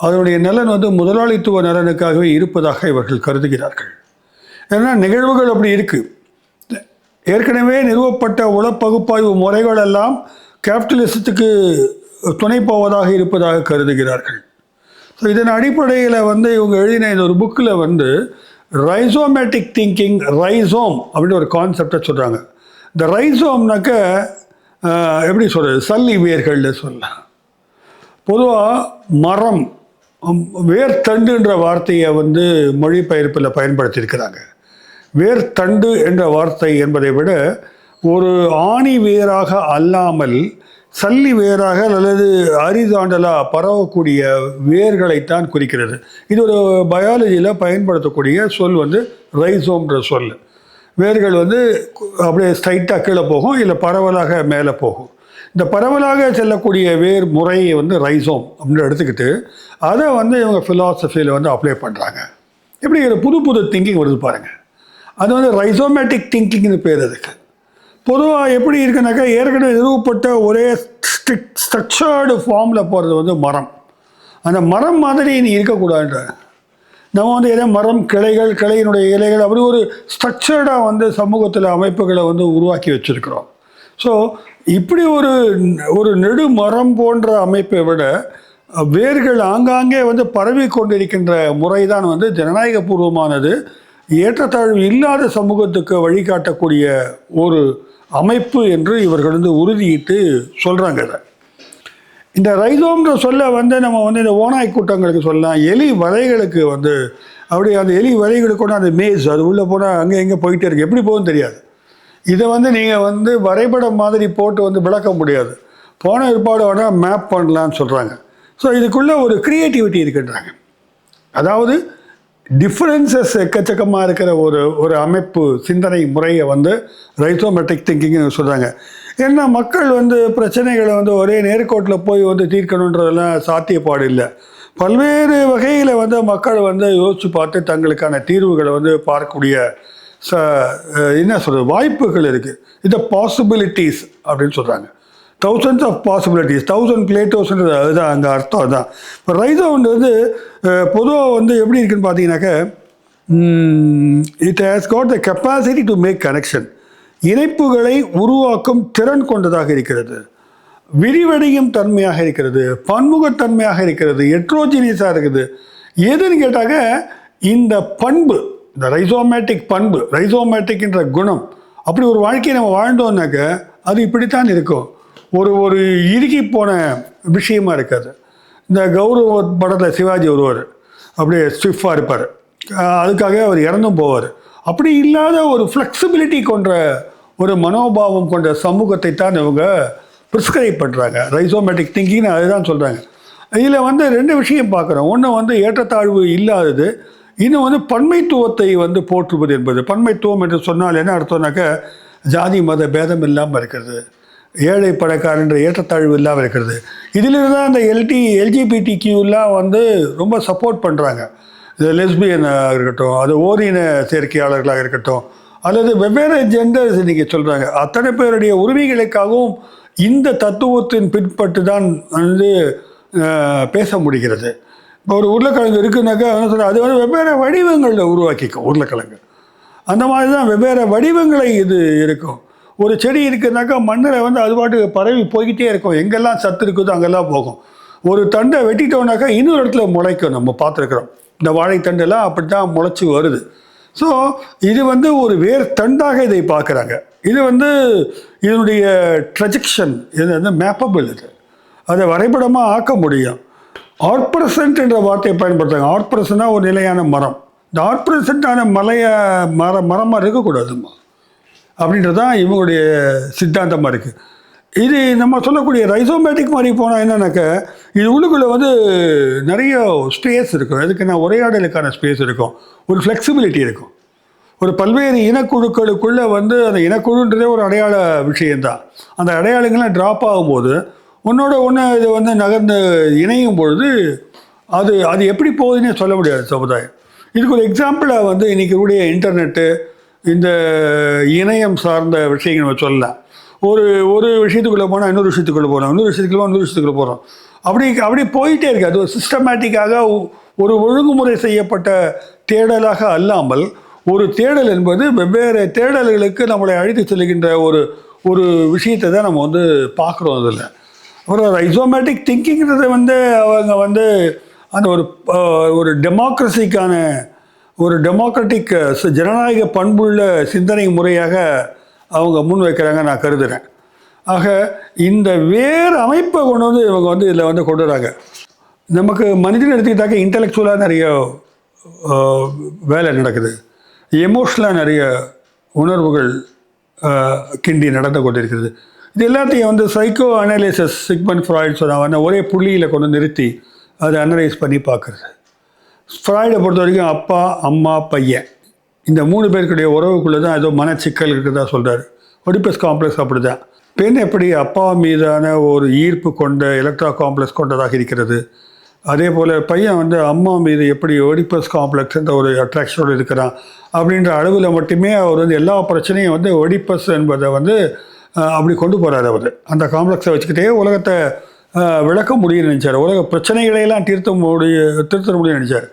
அதனுடைய நலன் வந்து முதலாளித்துவ நலனுக்காகவே இருப்பதாக இவர்கள் கருதுகிறார்கள். ஏன்னா நிகழ்வுகள் அப்படி இருக்குது. ஏற்கனவே நிறுவப்பட்ட உளப்பகுப்பாய்வு முறைகள் எல்லாம் கேபிட்டலிசத்துக்கு துணை போவதாக இருப்பதாக கருதுகிறார்கள். ஸோ இதன் அடிப்படையில் வந்து இவங்க எழுதின இந்த ஒரு புக்கில் வந்து ரைசோமேட்டிக் திங்கிங், ரைசோம் அப்படின்னு ஒரு கான்செப்டை சொல்கிறாங்க. இந்த ரைசோம்னாக்க எப்படி சொல்கிறது, சல்லி வேர்கள்னு சொல்லலாம். பொதுவாக மரம், வேர்த்தண்டுன்ற வார்த்தையை வந்து மொழிபெயர்ப்பில் பயன்படுத்தியிருக்கிறாங்க. வேர்த்தண்டு என்ற வார்த்தை என்பதை விட ஒரு ஆணி வேராக அல்லாமல் சல்லி வேராக அல்லது ஹரிசாண்டலாக பரவக்கூடிய வேர்களைத்தான் குறிக்கிறது. இது ஒரு பயாலஜியில் பயன்படுத்தக்கூடிய சொல் வந்து ரைசோம்ன்ற சொல். வேர்கள் வந்து அப்படியே ஸ்ட்ரைட்டாக கீழே போகும், இல்லை பரவலாக மேலே போகும். இந்த பரவலாக செல்லக்கூடிய வேர் முறையை வந்து ரைசோம் அப்படின்னு எடுத்துக்கிட்டு அதை வந்து இவங்க ஃபிலாசபியில் வந்து அப்ளை பண்ணுறாங்க. எப்படி ஒரு புது திங்கிங் வருது பாருங்கள். அது வந்து ரைசோமேட்டிக் திங்கிங்னு பேர் அதுக்கு. பொதுவாக எப்படி இருக்குனாக்கா, ஏற்கனவே நிறுவப்பட்ட ஒரே ஸ்ட்ரக்சர்டு ஃபார்மில் போகிறது வந்து மரம். அந்த மரம் மாதிரி நீ இருக்கக்கூடாதுன்ற நம்ம வந்து ஏதோ மரம், கிளையினுடைய இலைகள் அப்படி ஒரு ஸ்ட்ரக்சர்டாக வந்து சமூகத்தில் அமைப்புகளை வந்து உருவாக்கி வச்சுருக்கிறோம். ஸோ இப்படி ஒரு நெடு மரம் போன்ற அமைப்பை விட வேர்கள் ஆங்காங்கே வந்து பரவி கொண்டிருக்கின்ற முறை தான் வந்து ஜனநாயக பூர்வமானது, ஏற்றத்தாழ்வு இல்லாத சமூகத்துக்கு வழிகாட்டக்கூடிய ஒரு அமைப்பு என்று இவர்கள் வந்து உறுதியிட்டு சொல்கிறாங்க. இதை இந்த ரைசோம்ன்ற சொல்ல வந்து நம்ம வந்து இந்த ஓநாய் கூட்டங்களுக்கு சொல்லலாம், எலி வலைகளுக்கு வந்து அப்படி அந்த எலி வலைகளுக்கு கூட அந்த மேஸ் அது உள்ளே போனால் அங்கே எங்கே போயிட்டே இருக்குது, எப்படி போகும்னு தெரியாது. இதை வந்து நீங்கள் வந்து வரைபடம் மாதிரி போட்டு வந்து விளக்க முடியாது. போன ஏற்பாடு வேணால் மேப் பண்ணலான்னு சொல்கிறாங்க. ஸோ இதுக்குள்ளே ஒரு க்ரியேட்டிவிட்டி இருக்குன்றாங்க. அதாவது டிஃப்ரென்சஸ் எக்கச்சக்கமாக இருக்கிற ஒரு அமைப்பு சிந்தனை முறையை வந்து ரைசோமேட்டிக் திங்கிங்னு சொல்கிறாங்க. ஏன்னா மக்கள் வந்து பிரச்சனைகளை வந்து ஒரே நேர்கோட்டில் போய் வந்து தீர்க்கணுன்றதெல்லாம் சாத்தியப்பாடு இல்லை. பல்வேறு வகையில் வந்து மக்கள் வந்து யோசித்து பார்த்து தங்களுக்கான தீர்வுகளை வந்து பார்க்கக்கூடிய என்ன சொல்கிறது வாய்ப்புகள் இருக்குது. இந்த பாசிபிலிட்டிஸ் அப்படின்னு சொல்கிறாங்க. தௌசண்ட்ஸ் ஆஃப் பாசிபிலிட்டிஸ், 1000 பிளேட்டோஸ்ன்றது அதுதான் அங்கே அர்த்தம். அதுதான் இப்போ ரைசோன்றது பொதுவாக வந்து எப்படி இருக்குன்னு பார்த்தீங்கன்னாக்க, it has got the capacity to make connection, இணைப்புகளை உருவாக்கும் திறன் கொண்டதாக இருக்கிறது, விரிவடையும் தன்மையாக இருக்கிறது, பன்முகத்தன்மையாக இருக்கிறது, ஹெட்ரோஜினியஸாக இருக்குது. எதுன்னு கேட்டாக்க இந்த பண்பு, இந்த ரைசோமேட்டிக் பண்பு, ரைசோமேட்டிக்ன்ற குணம், அப்படி ஒரு வாழ்க்கையை நம்ம வாழ்ந்தோம்னாக்க அது இப்படித்தான் இருக்கும். ஒரு ஒரு இறுகி போன விஷயமா இருக்காது. இந்த கௌரவ படத்தில் சிவாஜி வருவார், அப்படியே ஸ்டிஃபாக இருப்பார், அதுக்காக அவர் இறந்தும் போவார். அப்படி இல்லாத ஒரு ஃப்ளெக்சிபிலிட்டி கொண்ட ஒரு மனோபாவம் கொண்ட சமூகத்தை தான் இவங்க ப்ரிஸ்கிரைப் பண்ணுறாங்க. ரைசோமேட்டிக் திங்கிங்னு அதுதான் சொல்கிறாங்க. இதில் வந்து ரெண்டு விஷயம் பார்க்குறோம். ஒன்று வந்து ஏற்றத்தாழ்வு இல்லாதது, இன்னும் வந்து பன்மைத்துவத்தை வந்து போற்றுவது என்பது. பன்மைத்துவம் என்று சொன்னால் என்ன அர்த்தம்னாக்க, ஜாதி மத பேதம் இல்லாமல் இருக்கிறது, ஏழை பணக்காரன்ற ஏற்றத்தாழ்வு இல்லாமல் இருக்கிறது. இதிலிருந்து தான் அந்த எல்ஜிபிடிக்யூலாம் வந்து ரொம்ப சப்போர்ட் பண்ணுறாங்க. இது லெஸ்பியனாக இருக்கட்டும், அது ஓரின சேர்க்கையாளர்களாக இருக்கட்டும், அல்லது வெவ்வேறு ஜெண்டர்ஸ் இன்றைக்கி சொல்கிறாங்க. அத்தனை பேருடைய உரிமைகளுக்காகவும் இந்த தத்துவத்தின் பின்பட்டு தான் வந்து பேச முடிகிறது. இப்போ ஒரு உருளைக்கிழங்கு இருக்குன்னாக்கா என்ன சொல்கிறேன், அது வந்து வெவ்வேறு வடிவங்களில் உருவாக்கிக்கும் உருளைக்கிழங்கு. அந்த மாதிரி தான் வெவ்வேறு வடிவங்களை இது இருக்கும். ஒரு செடி இருக்குன்னாக்கா மண்ணில் வந்து அது பாட்டு பரவி போய்கிட்டே இருக்கும், எங்கெல்லாம் சத்து இருக்குதோ அங்கெல்லாம் போகும். ஒரு தண்டை வெட்டிட்டோம்னாக்கா இன்னொரு இடத்துல முளைக்கும். நம்ம பார்த்துருக்குறோம், இந்த வாழைத்தண்டெல்லாம் அப்படி தான் முளைச்சி வருது. ஸோ இது வந்து ஒரு வேறு தண்டாக இதை பார்க்குறாங்க. இது வந்து இதனுடைய ட்ரஜெக்ஷன், இது வந்து மேப்பபிள், இது அதை வரைபடமாக ஆக்க முடியும். ஆர்ப்ரசன்ட் என்ற வார்த்தையை பயன்படுத்துகிறாங்க. ஆர்ப்ரசனாக ஒரு நிலையான மரம். இந்த ஆர்ப்ரசன்டான மரமாக இருக்கக்கூடாதுமா அப்படின்றது தான் இவங்களுடைய சித்தாந்தமாக இருக்குது. இது நம்ம சொல்லக்கூடிய ரைசோமேட்டிக் மாதிரி போனால் என்னன்னாக்க, இது உள்ளுக்குள்ளே வந்து நிறைய ஸ்பேஸ் இருக்கும். எதுக்குன்னா உரையாடலுக்கான ஸ்பேஸ் இருக்கும், ஒரு ஃப்ளெக்சிபிலிட்டி இருக்கும். ஒரு பல்வேறு இனக்குழுக்களுக்குள்ளே வந்து அந்த இனக்குழுன்றதே ஒரு அடையாள விஷயந்தான். அந்த அடையாளங்கள்லாம் ட்ராப் ஆகும்போது ஒன்றோட ஒன்று இது வந்து நகர்ந்து இணையும் பொழுது அது அது எப்படி போகுதுன்னே சொல்ல முடியாது சமுதாயம். இதுக்கு ஒரு எக்ஸாம்பிளாக வந்து இன்றைக்கி கூடிய இன்டர்நெட்டு, இந்த இணையம் சார்ந்த விஷயங்கள் நம்ம சொல்லலாம். ஒரு விஷயத்துக்குள்ளே போனால் இன்னொரு விஷயத்துக்குள்ளே போகிறோம், இன்னொரு விஷயத்துக்குள்ளே போகிறோம். அப்படி போயிட்டே இருக்குது. அது ஒரு சிஸ்டமேட்டிக்காக ஒரு ஒழுங்குமுறை செய்யப்பட்ட தேடலாக அல்லாமல், ஒரு தேடல் என்பது வெவ்வேறு தேடல்களுக்கு நம்மளை அழைத்து செல்கின்ற ஒரு விஷயத்தை தான் நம்ம வந்து பார்க்குறோம். அதில் அப்புறம் ரைசோமேட்டிக் திங்கிங்கிறத வந்து அவங்க வந்து அந்த ஒரு டெமோக்ரஸிக்கான ஒரு டெமோக்ராட்டிக் ஜனநாயக பண்புள்ள சிந்தனை முறையாக அவங்க முன் வைக்கிறாங்க நான் கருதுகிறேன். ஆக இந்த வேறு அமைப்பை கொண்டு வந்து இவங்க வந்து இதில் வந்து கொண்டு வராங்க. நமக்கு மனிதன் எடுத்துக்கிட்டாக்க இன்டலெக்சுவலாக நிறைய வேலை நடக்குது, எமோஷ்னலாக நிறைய உணர்வுகள் கிண்டி நடந்து கொண்டிருக்கிறது. இது எல்லாத்தையும் வந்து சைக்கோ அனலைசிஸ், சிக்மண்ட் ஃப்ராய்ட் சொன்னாங்க, ஒரே புள்ளியில் கொண்டு நிறுத்தி அதை அனலைஸ் பண்ணி பார்க்குறது. ஃப்ராய்டை பொறுத்த வரைக்கும் அப்பா, அம்மா, பையன், இந்த 3 பேருக்குடைய உறவுக்குள்ளே தான் ஏதோ மனச்சிக்கல் இருக்கிறதா சொல்கிறார். ஒடிபஸ் காம்ப்ளெக்ஸ் அப்படி தான். பெண் எப்படி அப்பா மீதான ஒரு ஈர்ப்பு கொண்ட எலக்ட்ரா காம்ப்ளெக்ஸ் கொண்டதாக இருக்கிறது, அதே போல் பையன் வந்து அம்மா மீது எப்படி ஒடிபஸ் காம்ப்ளெக்ஸ்ன்ற ஒரு அட்ராக்ஷனோடு இருக்கிறான் அப்படின்ற அளவில் மட்டுமே அவர் வந்து எல்லா பிரச்சனையும் வந்து ஒடிபஸ் என்பதை வந்து அப்படி கொண்டு போகிறார். அவர் அந்த காம்ப்ளெக்ஸை வச்சுக்கிட்டே உலகத்தை விளக்க முடியும்னு நினச்சார், உலக பிரச்சனைகளையெல்லாம் தீர்த்த முடியும்னு நினச்சார்.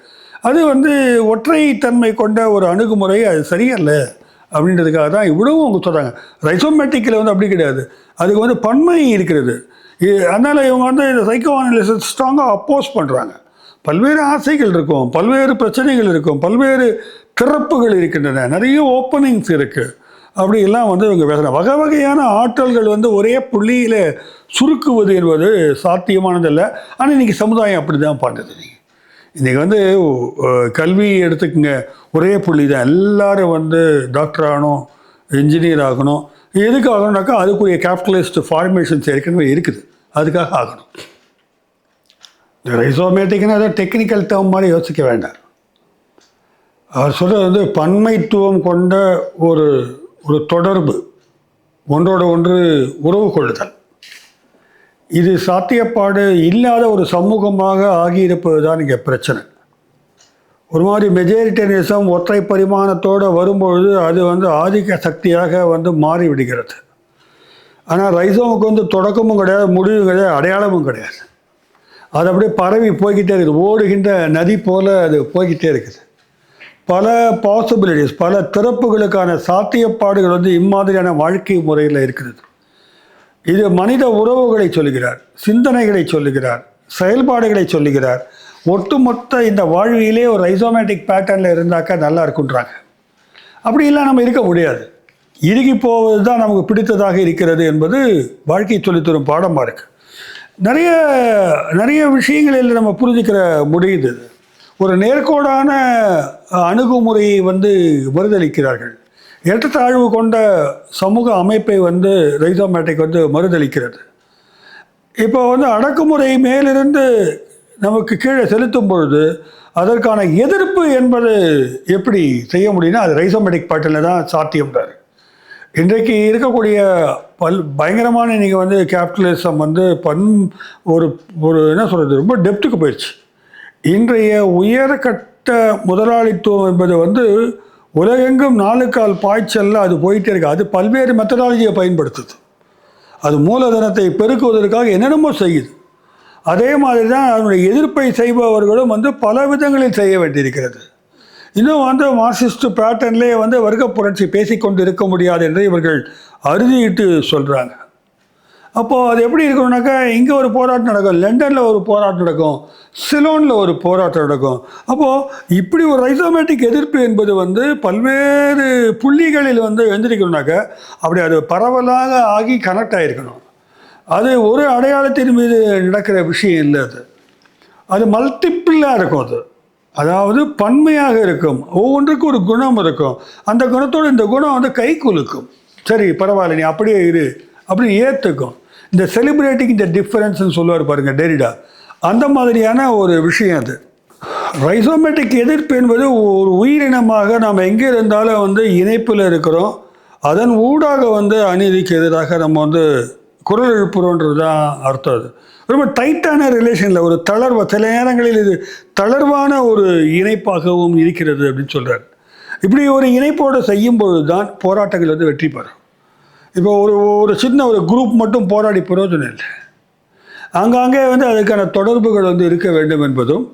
அது வந்து ஒற்றைத்தன்மை கொண்ட ஒரு அணுகுமுறை, அது சரியல்ல அப்படின்றதுக்காக தான் இவ்வளவும் அவங்க சொல்கிறாங்க. ரைசோமேட்டிக்கில் வந்து அப்படி கிடையாது, அதுக்கு வந்து பன்மை இருக்கிறது. அதனால் இவங்க வந்து இந்த சைக்கோ அனலிசிஸ் ஸ்ட்ராங்காக அப்போஸ் பண்ணுறாங்க. பல்வேறு ஆசைகள் இருக்கும், பல்வேறு பிரச்சனைகள் இருக்கும், பல்வேறு திறப்புகள் இருக்கின்றன, நிறைய ஓப்பனிங்ஸ் இருக்குது. அப்படி எல்லாம் வந்து இவங்க பேசுகிறாங்க. வகை வகையான ஆற்றல்கள் வந்து ஒரே புள்ளியில் சுருக்குவது என்பது சாத்தியமானதில்லை. ஆனால் இன்றைக்கி சமுதாயம் அப்படி தான் பண்ணுது. இன்றைக்கி வந்து கல்வி எடுத்துக்கங்க, ஒரே புள்ளி தான். எல்லோரும் வந்து டாக்டர் ஆகணும், இன்ஜினியர் ஆகணும். எதுக்கு ஆகணும்னாக்கா அதுக்குரிய கேபிட்டலிஸ்ட் ஃபார்மேஷன்ஸ் ஏற்கனவே இருக்குது, அதுக்காக ஆகணும். இந்த ரைசோமேட்டிக்னா அதை டெக்னிக்கல் டேர்ம் மாதிரி யோசிக்க வேண்டாம். அவர் சொல்கிறது வந்து பன்மைத்துவம் கொண்ட ஒரு தொடர்பு, ஒன்றோட ஒன்று உறவு கொள்ளுதல். இது சாத்தியப்பாடு இல்லாத ஒரு சமூகமாக ஆகியிருப்பது தான் இங்கே பிரச்சனை. ஒரு மாதிரி மெஜாரிட்டேரியனிசம் ஒற்றை பரிமாணத்தோடு வரும்பொழுது அது வந்து ஆதிக்க சக்தியாக வந்து மாறிவிடுகிறது. ஆனால் ரைசோமுக்கு வந்து தொடக்கமும் கிடையாது, முடிவும் கிடையாது, அடையாளமும் கிடையாது. அது அப்படியே பரவி போய்கிட்டே இருக்குது, ஓடுகின்ற நதி போல் அது போய்கிட்டே இருக்குது. பல பாசிபிலிட்டிஸ், பல திறப்புகளுக்கான சாத்தியப்பாடுகள் வந்து இம்மாதிரியான வாழ்க்கை முறையில் இருக்கிறது. இது மனித உறவுகளை சொல்லுகிறார், சிந்தனைகளை சொல்லுகிறார், செயல்பாடுகளை சொல்லுகிறார், ஒட்டுமொத்த இந்த வாழ்வியிலே ஒரு ரைசோமேட்டிக் பேட்டர்னில் இருந்தாக்கா நல்லா இருக்குன்றாங்க. அப்படிலாம் நம்ம இருக்க முடியாது. இறுகி போவது தான் நமக்கு பிடித்ததாக இருக்கிறது என்பது வாழ்க்கை சொல்லித்தரும் பாடமாக இருக்குது. நிறைய நிறைய விஷயங்களில் நம்ம புரிஞ்சுக்கிற முடியுது. ஒரு நேர்கோடான அணுகுமுறையை மறுதளிக்கிறார்கள். ஏற்றத்தாழ்வு கொண்ட சமூக அமைப்பை ரைசோமேட்டிக் மறுதளிக்கிறது. இப்போ அடக்குமுறை மேலிருந்து நமக்கு கீழே செலுத்தும் பொழுது அதற்கான எதிர்ப்பு என்பது எப்படி செய்ய முடியும்னா அது ரைசோமேட்டிக் பேட்டர்னில் தான் சாத்தியம்ன்றார். இன்றைக்கு இருக்கக்கூடிய பயங்கரமான நீங்கள் கேபிட்டலிசம் ஒரு ஒரு என்ன சொல்கிறது, ரொம்ப டெப்த்துக்கு போயிடுச்சு. இன்றைய உயர்கட்ட முதலாளித்துவம் என்பது உலகெங்கும் 4 கால் பாய்ச்சலில் அது போயிட்டே இருக்கு. அது பல்வேறு மெத்தடாலஜியை பயன்படுத்துது. அது மூலதனத்தை பெருக்குவதற்காக என்னென்னமோ செய்யுது. அதே மாதிரி தான் அதனுடைய எதிர்ப்பை செய்பவர்களும் பல விதங்களில் செய்ய வேண்டியிருக்கிறது. இன்னும் மார்க்சிஸ்ட் பேட்டர்ன்லேயே வர்க்க புரட்சி பேசிக்கொண்டு இருக்க முடியாது என்று இவர்கள் அறுதிட்டு சொல்கிறாங்க. அப்போது அது எப்படி இருக்கணும்னாக்கா, இங்கே ஒரு போராட்டம் நடக்கும், லண்டனில் ஒரு போராட்டம் நடக்கும், சிலோனில் ஒரு போராட்டம் நடக்கும். அப்போது இப்படி ஒரு ரைசோமேட்டிக் எதிர்ப்பு என்பது பல்வேறு புள்ளிகளில் எழுந்திருக்கணும்னாக்கா அப்படி அது பரவலாக ஆகி கனெக்ட் ஆகிருக்கணும். அது ஒரு அடையாளத்தின் மீது நடக்கிற விஷயம் இல்லை. அது மல்டிப்பிளாக இருக்கும். அதாவது பன்மையாக இருக்கும். ஒவ்வொன்றுக்கும் ஒரு குணம் இருக்கும். அந்த குணத்தோடு இந்த குணம் கை குலுக்கும். சரி பரவாயில்ல, நீ அப்படியே இரு அப்படின்னு ஏற்றுக்கும். இந்த செலிப்ரேட்டிங் த டிஃபரன்ஸ்ன்னு சொல்லுவார் பாருங்க டெரிடா, அந்த மாதிரியான ஒரு விஷயம் அது. ரைசோமேட்டிக் எதிர்ப்பு என்பது ஒரு உயிரினமாக நாம் எங்கே இருந்தாலும் இணைப்பில் இருக்கிறோம். அதன் ஊடாக அநீதிக்கு எதிராக நம்ம குரல் எழுப்புறோன்றது தான் அர்த்தம். அது ரொம்ப டைட்டான ரிலேஷனில் ஒரு தளர்வு, சில நேரங்களில் இது தளர்வான ஒரு இணைப்பாகவும் இருக்கிறது அப்படின்னு சொல்கிறார். இப்படி ஒரு இணைப்போடு செய்யும்பொழுது தான் போராட்டங்கள் வெற்றி பெறும். இப்போ ஒரு சின்ன ஒரு குரூப் மட்டும் போராடி பிரயோஜனம் இல்லை. ஆங்காங்கே அதுக்கான தொடர்புகள் இருக்க வேண்டும் என்பதும்,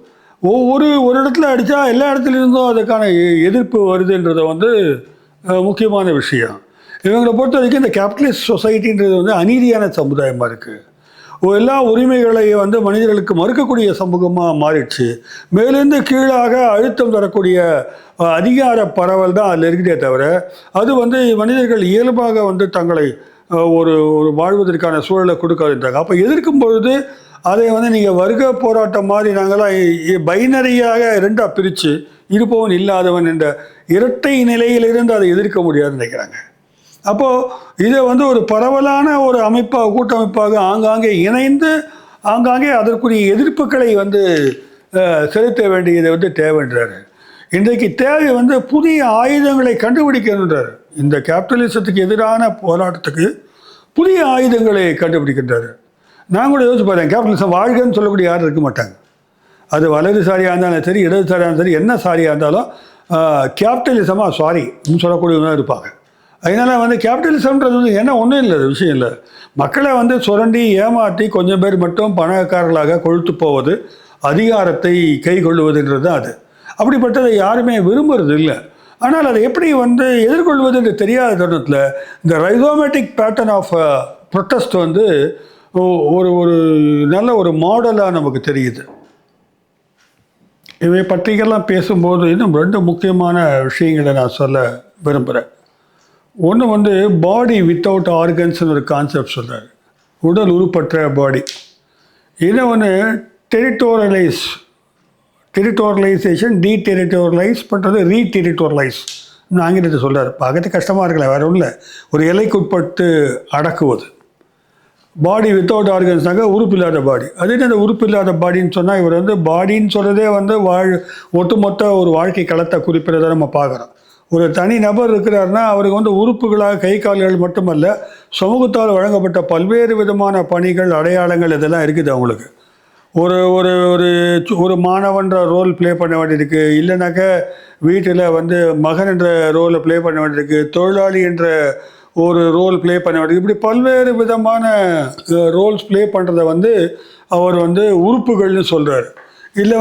ஒரு இடத்துல அடித்தா எல்லா இடத்துலேருந்தும் அதுக்கான எதிர்ப்பு வருதுன்றது முக்கியமான விஷயம். இவங்களை பொறுத்த வரைக்கும் இந்த கேபிட்டலிஸ்ட் சொசைட்டின்றது அநீதியான சமுதாயமாக இருக்குது. எல்லா உரிமைகளையும் மனிதர்களுக்கு மறுக்கக்கூடிய சமூகமாக மாறிடுச்சு. மேலேருந்து கீழாக அழுத்தம் தரக்கூடிய அதிகார பரவல் தான் அதில் இருக்குதே தவிர அது மனிதர்கள் இயல்பாக தங்களை ஒரு வாழ்வதற்கான சூழலை கொடுக்காதுன்றாங்க. அப்போ எதிர்க்கும் பொழுது அதை நீங்கள் வர்க்க போராட்டம் மாதிரி நாங்களாம் பைனரியாக 2ஆக பிரித்து இருப்பவன் இல்லாதவன் என்ற இரட்டை நிலையிலிருந்து அதை எதிர்க்க முடியாதுன்னு நினைக்கிறாங்க. அப்போது இதை ஒரு பரவலான ஒரு அமைப்பாக, கூட்டமைப்பாக ஆங்காங்கே இணைந்து ஆங்காங்கே அதற்குரிய எதிர்ப்புகளை செலுத்த வேண்டியதை தேவைன்றார். இன்றைக்கு தேவை புதிய ஆயுதங்களை கண்டுபிடிக்கணுன்றார். இந்த கேபிட்டலிசத்துக்கு எதிரான போராட்டத்துக்கு புதிய ஆயுதங்களை கண்டுபிடிக்கின்றார். நான் கூட யோசிச்சு பார்த்தேன், கேபிட்டலிசம் வாழ்கன்னு சொல்லக்கூடிய யாரும் இருக்க மாட்டாங்க. அது வலதுசாரியாக இருந்தாலும் சரி, இடதுசாரியாக இருந்தாலும் சரி, என்ன சாரியாக இருந்தாலும் கேபிட்டலிசமாக சாரின்னு சொல்லக்கூடியவங்க இருப்பாங்க. அதனால் கேபிட்டலிசம்ன்றது என்ன ஒன்றும் இல்லை, விஷயம் இல்லை. மக்களை சுரண்டி ஏமாற்றி கொஞ்சம் பேர் மட்டும் பணக்காரர்களாக கொழுத்து போவது, அதிகாரத்தை கை கொள்ளுவதுன்றது தான் அது. அப்படிப்பட்டதை யாருமே விரும்புறது இல்லை. ஆனால் அதை எப்படி எதிர்கொள்வது என்று தெரியாத தருணத்தில் இந்த ரைசோமேட்டிக் பேட்டர்ன் ஆஃப் ப்ரொட்டஸ்ட் ஒரு நல்ல ஒரு மாடலாக நமக்கு தெரியுது. இவை பற்றிகள்லாம் பேசும்போது இன்னும் 2 முக்கியமான விஷயங்களை நான் சொல்ல விரும்புகிறேன். ஒன்று பாடி வித்தவுட் ஆர்கன்ஸ்னு ஒரு கான்செப்ட் சொல்கிறார், உடல் உருப்பற்ற பாடி. இன்னொன்று டெரிட்டோரியலைசேஷன், டீடெரிட்டோரியலைஸ் பண்ணுறது, ரீடெரிட்டோரியலைஸ் ஆங்கிலத்தை சொல்கிறார். பார்க்கறது கஷ்டமாக இருக்கல, வேறு ஒன்றும் இல்லை. ஒரு எல்லைக்கு உட்பட்டு அடக்குவது. பாடி வித்தவுட் ஆர்கன்ஸ்னாக்க உறுப்பு இல்லாத பாடி. அது அந்த உறுப்பு இல்லாத பாடின்னு சொன்னால் இவர் பாடின்னு சொல்கிறதே ஒட்டுமொத்த ஒரு வாழ்க்கை களத்தை குறிப்பிடறதை நம்ம பார்க்குறோம். ஒரு தனி நபர் இருக்கிறாருன்னா அவருக்கு உறுப்புகளாக கை கால்கள் மட்டுமல்ல, சமூகத்தால் வழங்கப்பட்ட பல்வேறு விதமான பணிகள், அடையாளங்கள் இதெல்லாம் இருக்குது அவங்களுக்கு. ஒரு ஒரு ஒரு ஒரு மாணவன்ற ரோல் ப்ளே பண்ண வேண்டியிருக்கு, இல்லைனாக்க வீட்டில் மகன் என்ற ரோலை ப்ளே பண்ண வேண்டியிருக்கு, தொழிலாளி என்ற ஒரு ரோல் ப்ளே பண்ண வேண்டியது. இப்படி பல்வேறு விதமான ரோல்ஸ் ப்ளே பண்ணுறதை அவர் உறுப்புகள்னு சொல்கிறார். இல்லை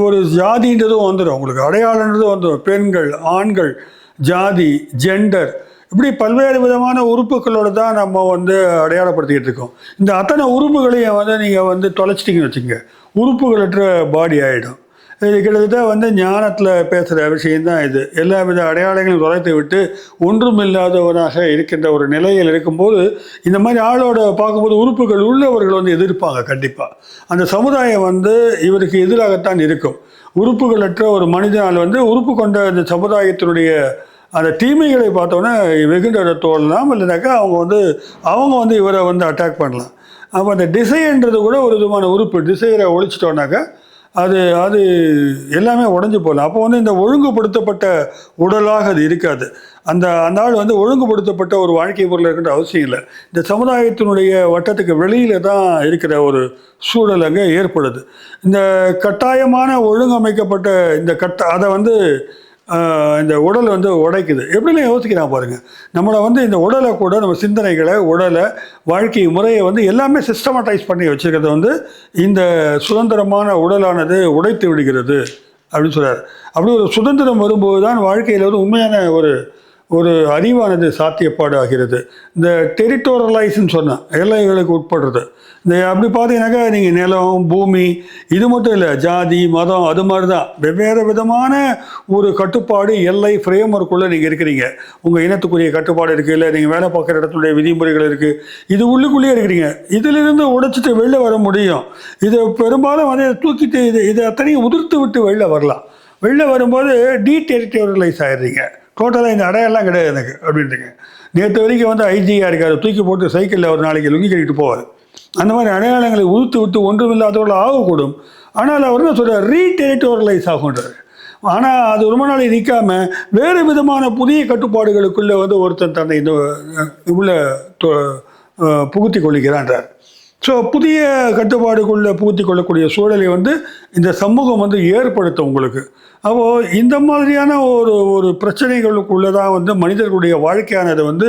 ஒரு ஜாதின்றதும் வந்துடும், உங்களுக்கு அடையாளன்றதும் வந்துடும். பெண்கள், ஆண்கள், ஜாதி, ஜெண்டர், இப்படி பல்வேறு விதமான உறுப்புகளோடு தான் நம்ம வந்து அடையாளப்படுத்திக்கிட்டு இருக்கோம். இந்த அத்தனை உறுப்புகளையும் வந்து நீங்கள் வந்து தொலைச்சிட்டிங்கன்னு வச்சுக்கோங்க, உறுப்புகளற்ற பாடி ஆகிடும். இது கிட்டத்தட்ட வந்து ஞானத்தில் பேசுகிற விஷயந்தான் இது. எல்லா வித அடையாளங்களையும் தொலைத்து விட்டு ஒன்றும் இல்லாதவனாக இருக்கின்ற ஒரு நிலையில் இருக்கும்போது இந்த மாதிரி ஆளோட பார்க்கும்போது உறுப்புகள் உள்ளவர்கள் வந்து எதிர்ப்பாங்க. கண்டிப்பாக அந்த சமுதாயம் வந்து இவருக்கு எதிராகத்தான் இருக்கும். உறுப்புகளற்ற ஒரு மனிதனால் வந்து உறுப்பு கொண்ட இந்த சமுதாயத்தினுடைய அந்த தீமைகளை பார்த்தோன்னே வெகுண்ட தோழலாம், இல்லைனாக்கா அவங்க வந்து இவரை வந்து அட்டாக் பண்ணலாம். அப்போ அந்த டிசைன்றது கூட ஒரு விதமான உறுப்பு. டிசைரை ஒழிச்சிட்டோன்னாக்கா அது எல்லாமே உடஞ்சி போகலாம். அப்போ வந்து இந்த ஒழுங்குபடுத்தப்பட்ட உடலாக அது இருக்காது. அந்த ஆள் வந்து ஒழுங்குபடுத்தப்பட்ட ஒரு வாழ்க்கை பொருள் இருக்கின்ற அவசியம் இல்லை. இந்த சமுதாயத்தினுடைய வட்டத்துக்கு வெளியில் தான் இருக்கிற ஒரு சூழல் அங்கே ஏற்படுது. இந்த கட்டாயமான ஒழுங்கமைக்கப்பட்ட அதை வந்து இந்த உடல் வந்து உடைக்குது. எப்படிலாம் யோசிக்கிறான் பாருங்கள். நம்மளை வந்து இந்த உடலை கூட நம்ம சிந்தனைகளை, உடலை, வாழ்க்கை முறையை வந்து எல்லாமே சிஸ்டமேட்டைஸ் பண்ணி வச்சுருக்கிறத வந்து இந்த சுதந்திரமான உடலானது உடைத்து விடுகிறது அப்படின்னு சொல்கிறார். அப்படி ஒரு சுதந்திரம் வரும்போது தான் வாழ்க்கையில் வந்து உண்மையான ஒரு அறிவானது சாத்தியப்பாடு ஆகிறது. இந்த டெரிட்டோரலைஸ்ன்னு சொன்னேன், எல்லைகளுக்கு உட்படுறது. இந்த அப்படி பார்த்தீங்கன்னாக்கா நீங்கள் நிலம், பூமி, இது மட்டும் இல்லை, ஜாதி, மதம், அது மாதிரி தான் வெவ்வேறு விதமான ஒரு கட்டுப்பாடு, எல்லை, ஃப்ரேம் ஒர்க்குள்ளே நீங்கள் இருக்கிறீங்க. உங்கள் இனத்துக்குரிய கட்டுப்பாடு இருக்குது, இல்லை நீங்கள் வேலை பார்க்குற இடத்துடைய விதிமுறைகள் இருக்குது. இது உள்ளுக்குள்ளேயே இருக்கிறீங்க. இதிலிருந்து உடைச்சிட்டு வெளில வர முடியும். இது பெரும்பாலும் வந்து தூக்கிட்டு இதை அத்தனையும் உதிர்த்து விட்டு வெளில வரலாம். வெளில வரும்போது டீடெரிட்டோரலைஸ் ஆகிடுறீங்க. டோட்டலாக இந்த அடையாளம் கிடையாது எனக்கு அப்படின்றீங்க. நேற்று வரைக்கும் வந்து ஐஜியாக இருக்கார், தூக்கி போட்டு சைக்கிளில் ஒரு நாளைக்கு லுங்கி கட்டிட்டு போவார். அந்த மாதிரி அடையாளங்களை உறுத்து விட்டு ஒன்றுமில்லாதவர்கள் ஆகக்கூடும். ஆனால் அவர் என்ன சொல்கிறார், ரீடெரிட்டோரலைஸ் ஆகுன்றார். ஆனால் அது ரொம்ப நாளைக்கு நிற்காமல் வேறு விதமான புதிய கட்டுப்பாடுகளுக்குள்ளே வந்து ஒருத்தன் தன்னை இந்த உள்ள புகுத்தி கொள்கிறான்றார். ஸோ புதிய கட்டுப்பாடுக்குள்ளே புகுத்தி கொள்ளக்கூடிய சூழலை வந்து இந்த சமூகம் வந்து ஏற்படுத்தும் உங்களுக்கு. அப்போது இந்த மாதிரியான ஒரு பிரச்சனைகளுக்குள்ளே தான் வந்து மனிதர்களுடைய வாழ்க்கையானது வந்து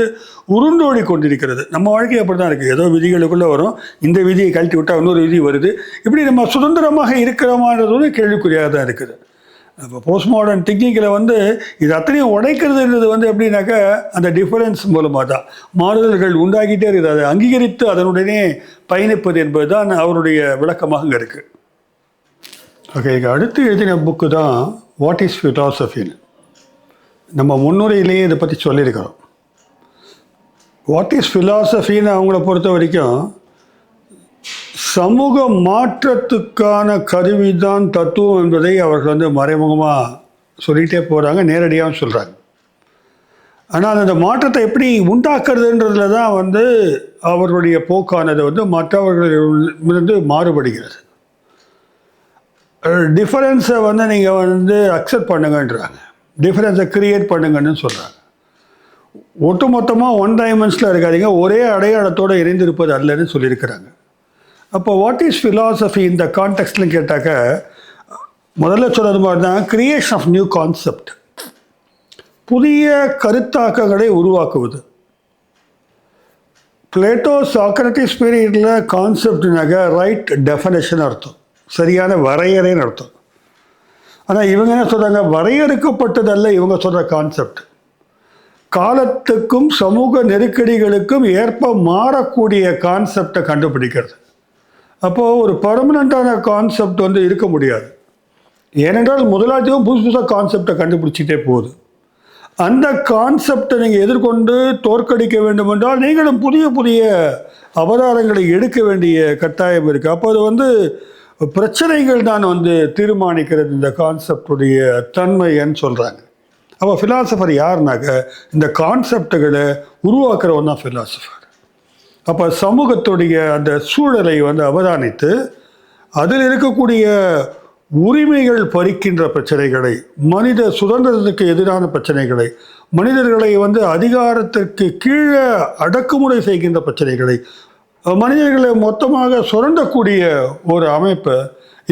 உருண்டோடி கொண்டிருக்கிறது. நம்ம வாழ்க்கை அப்படி தான் இருக்குது. ஏதோ விதிகளுக்குள்ளே வரும், இந்த விதியை கழட்டி விட்டால் இன்னொரு விதி வருது. இப்படி நம்ம சுதந்திரமாக இருக்கிறோமான்றது வந்து கேள்விக்குறியாக தான் இருக்குது. இப்போ போஸ்ட் மாடர்ன் திங்கிங்கில் வந்து இது அத்தனையும் உடைக்கிறதுன்றது வந்து எப்படின்னாக்கா அந்த டிஃபரன்ஸ் மூலமாக தான் மாறுதல்கள் உண்டாகிட்டே இருக்குது. அதை அங்கீகரித்து அதனுடனே பயணிப்பது என்பது தான் அவருடைய விளக்கமாக இங்கே இருக்குது. ஓகே, இங்கே அடுத்து எழுதின புக்கு தான் வாட் இஸ் ஃபிலாசபின்னு. நம்ம முன்னுரையிலேயே இதை பற்றி சொல்லியிருக்கிறோம். வாட் இஸ் ஃபிலாசபின்னு அவங்கள பொறுத்த வரைக்கும் சமூக மாற்றத்துக்கான கருவிதான் தத்துவம் என்பதை அவர்கள் வந்து மறைமுகமாக சொல்லிகிட்டே போகிறாங்க, நேரடியாகவும் சொல்கிறாங்க. ஆனால் அந்த மாற்றத்தை எப்படி உண்டாக்குறதுன்றதுல தான் வந்து அவர்களுடைய போக்கானது வந்து மற்றவர்களிலிருந்து மாறுபடுகிறது. டிஃபரன்ஸை வந்து நீங்கள் வந்து அக்செப்ட் பண்ணுங்கன்றாங்க, டிஃபரன்ஸை க்ரியேட் பண்ணுங்கன்னு சொல்கிறாங்க. ஒட்டுமொத்தமாக ஒன் டைமென்ஷனில் இருக்காதீங்க, ஒரே அடையாளத்தோடு இணைந்திருப்பது அல்லன்னு சொல்லியிருக்கிறாங்க. அப்போ வாட் இஸ் ஃபிலாசபி இந்த கான்டெக்ட்லன்னு கேட்டாக்க முதல்ல சொல்கிறது மாதிரி தான் கிரியேஷன் ஆஃப் நியூ கான்செப்ட், புதிய கருத்தாக்கங்களை உருவாக்குவது. பிளேட்டோ, சாக்ரட்டிஸ் பீரியடில் கான்செப்ட்னாக்க ரைட் டெஃபனேஷன் அர்த்தம், சரியான வரையறைன்னு அர்த்தம். ஆனால் இவங்க என்ன சொல்கிறாங்க, வரையறுக்கப்பட்டதல்ல இவங்க சொல்கிற கான்செப்ட், காலத்துக்கும் சமூக நெருக்கடிகளுக்கும் ஏற்ப மாறக்கூடிய கான்செப்டை கண்டுபிடிக்கிறது. அப்போது ஒரு பர்மனண்ட்டான கான்செப்ட் வந்து இருக்க முடியாது. ஏனென்றால் முதலாளியும் புதுசு புதுசாக கான்செப்டை கண்டுபிடிச்சிட்டே போகுது. அந்த கான்செப்டை நீங்கள் எதிர்கொண்டு தோற்கடிக்க வேண்டும் என்றால் நீங்களும் புதிய புதிய அவதாரங்களை எடுக்க வேண்டிய கட்டாயம் இருக்குது. அப்போ அது வந்து பிரச்சனைகள் தான் வந்து தீர்மானிக்கிறது இந்த கான்செப்டுடைய தன்மைன்னு சொல்கிறாங்க. அப்போ ஃபிலாசபர் யாருனாக்க இந்த கான்செப்டுகளை உருவாக்குறவன் தான் ஃபிலாசபர். அப்போ சமூகத்துடைய அந்த சூழலை வந்து அவதானித்து அதில் இருக்கக்கூடிய உரிமைகள் பறிக்கின்ற பிரச்சனைகளை, மனித சுதந்திரத்துக்கு எதிரான பிரச்சனைகளை, மனிதர்களை வந்து அதிகாரத்திற்கு கீழே அடக்குமுறை செய்கின்ற பிரச்சனைகளை, மனிதர்களை மொத்தமாக சுரண்டக்கூடிய ஒரு அமைப்பை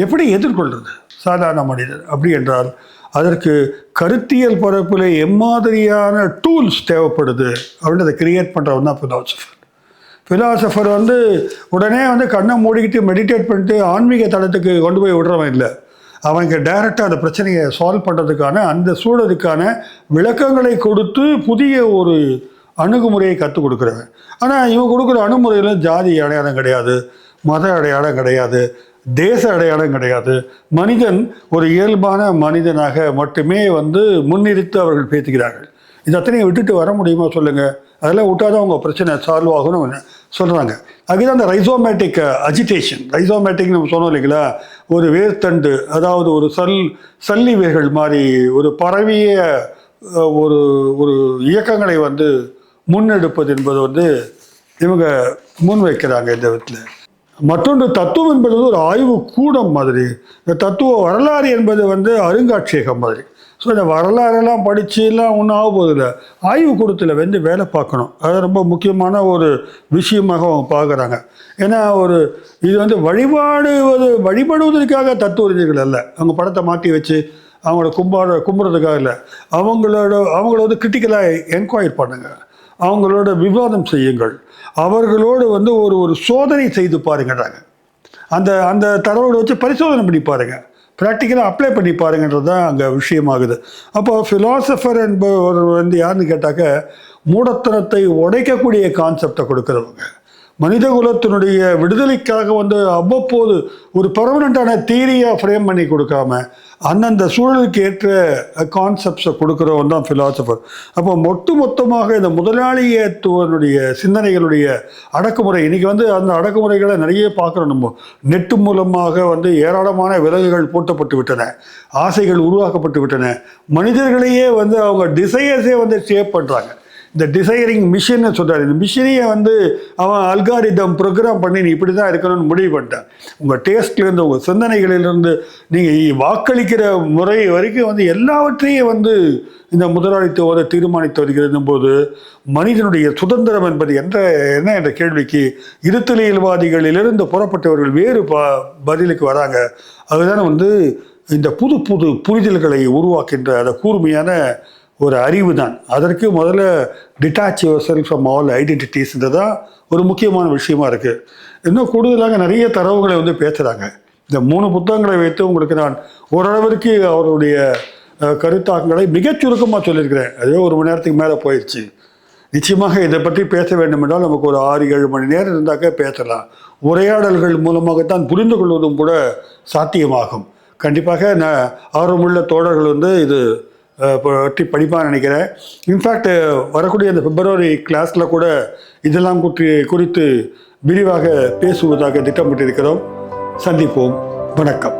எப்படி எதிர்கொள்வது சாதாரண மனிதர் அப்படி என்றால் அதற்கு கருத்தியல் பரப்பில் எம்மாதிரியான டூல்ஸ் தேவைப்படுது அப்படின்னு அதை கிரியேட் பண்ணுறவன் தான் ஃபிலாசபர். ஃபிலாசபர் வந்து உடனே வந்து கண்ணை மூடிக்கிட்டு மெடிடேட் பண்ணிட்டு ஆன்மீக தளத்துக்கு கொண்டு போய் விடுறவன் இல்லை. அவனுக்கு டைரெக்டாக அந்த பிரச்சனையை சால்வ் பண்ணுறதுக்கான அந்த சூழலுக்கான விளக்கங்களை கொடுத்து புதிய ஒரு அணுகுமுறையை கற்றுக் கொடுக்குறவன். ஆனால் இவன் கொடுக்குற அணுகுமுறையில் ஜாதி அடையாளம் கிடையாது, மத அடையாளம் கிடையாது, தேச அடையாளம் கிடையாது. மனிதன் ஒரு இயல்பான மனிதனாக மட்டுமே முன்னிறுத்து அவர்கள் பேசுகிறார்கள். இது அத்தனையும் விட்டுட்டு வர முடியுமா சொல்லுங்கள்? அதெல்லாம் விட்டாதான் அவங்க பிரச்சனை சால்வ் ஆகும்னு சொல்கிறாங்க. அதுதான் அந்த ரைசோமேட்டிக் அஜிடேஷன். ரைசோமேட்டிக் நம்ம சொன்னோம் இல்லைங்களா, ஒரு வேர்த்தண்டு, அதாவது ஒரு சல்லி வேர்கள் மாதிரி ஒரு பரவிய ஒரு ஒரு இயக்கங்களை முன்னெடுப்பது என்பது இவங்க முன்வைக்கிறாங்க இந்த விதத்தில். மற்றொன்று, தத்துவம் என்பது ஒரு ஆய்வு கூடம் மாதிரி. இந்த தத்துவ வரலாறு என்பது அருங்காட்சியகம் மாதிரி. ஸோ இந்த வரலாறெல்லாம் படிச்சுலாம் ஒன்றும் ஆக போதில்லை, ஆய்வு கூடத்தில் வேலை பார்க்கணும். அது ரொம்ப முக்கியமான ஒரு விஷயமாக அவங்க பார்க்குறாங்க. ஏன்னா இது வழிபடுவதற்காக தத்துவ அறிஞர்கள் அல்ல. அவங்க படத்தை மாற்றி வச்சு அவங்களோட கும்பிட்றதுக்காக இல்லை. அவங்கள கிரிட்டிக்கலாக என்கொயர் பண்ணுங்க, அவங்களோட விவாதம் செய்யுங்கள், அவர்களோடு ஒரு சோதனை செய்து பாருங்கன்றாங்க. அந்த தரவுகளை வச்சு பரிசோதனை பண்ணி பாருங்க, ப்ராக்டிக்கலாக அப்ளை பண்ணி பாருங்கன்றது தான் அங்கே விஷயமாகுது. அப்போ ஃபிலாசபர் என்பவர் யாருன்னு கேட்டாக்க, மூடத்தனத்தை உடைக்கக்கூடிய கான்செப்டை கொடுக்குறவங்க, மனித குலத்தினுடைய விடுதலைக்காக அவ்வப்போது ஒரு பர்மனண்ட்டான தியரியாக ஃப்ரேம் பண்ணி கொடுக்காம அந்தந்த சூழலுக்கு ஏற்ற கான்செப்ட்ஸை கொடுக்குறவன் தான் ஃபிலாசபர். அப்போ மொத்தமாக இந்த முதலாளியத்துவனுடைய சிந்தனைகளுடைய அடக்குமுறை, இன்றைக்கி அந்த அடக்குமுறைகளை நிறைய பார்க்குறோம். நம்ம நெட்டு மூலமாக ஏராளமான விலங்குகள் பூட்டப்பட்டு விட்டன, ஆசைகள் உருவாக்கப்பட்டு விட்டன, மனிதர்களையே அவங்க டிசையர்ஸே ஷேப் பண்ணுறாங்க. இந்த டிசைரிங் மிஷின்னு சொல்கிறார். இந்த மிஷினையே அவன் அல்காரிதம் ப்ரோக்ராம் பண்ணி நீ இப்படி தான் இருக்கணும்னு முடிவு பண்ணிட்டான். உங்கள் டேஸ்ட்லேருந்து, உங்கள் சிந்தனைகளிலிருந்து, நீங்கள் வாக்களிக்கிற முறை வரைக்கும் எல்லாவற்றையும் இந்த முதலாளித்துவ தீர்மானித்து வருகிறது போது மனிதனுடைய சுதந்திரம் என்பது என்ன என்ற கேள்விக்கு இருத்தலியல்வாதிகளிலிருந்து புறப்பட்டவர்கள் வேறு பதிலுக்கு வராங்க. அதுதான் இந்த புது புரிதல்களை உருவாக்கின்ற அந்த கூர்மையான ஒரு அறிவு தான். அதற்கு முதல்ல detach yourself from all ஐடென்டிட்டிஸ்ன்றதான் ஒரு முக்கியமான விஷயமா இருக்குது. இன்னும் கூடுதலாக நிறைய தரவுகளை பேசுகிறாங்க. இந்த 3 புத்தகங்களை வைத்து உங்களுக்கு நான் ஓரளவிற்கு அவருடைய கருத்தாக்கங்களை மிகச் சுருக்கமாக சொல்லியிருக்கிறேன். அதுவே 1 மணி நேரத்துக்கு மேலே போயிடுச்சு. நிச்சயமாக இதை பற்றி பேச வேண்டும் என்றால் நமக்கு ஒரு 6-7 மணி நேரம் இருந்தாக்க பேசலாம். உரையாடல்கள் மூலமாகத்தான் புரிந்து கொள்வதும் கூட சாத்தியமாகும். கண்டிப்பாக ஆர்வமுள்ள தோழர்கள் இது பற்றி படிப்பாக நினைக்கிறேன். இன்ஃபேக்ட் வரக்கூடிய அந்த பிப்ரவரி கிளாஸில் கூட இதெல்லாம் குறித்து விரிவாக பேசுவதாக திட்டமிட்டிருக்கிறோம். சந்திப்போம். வணக்கம்.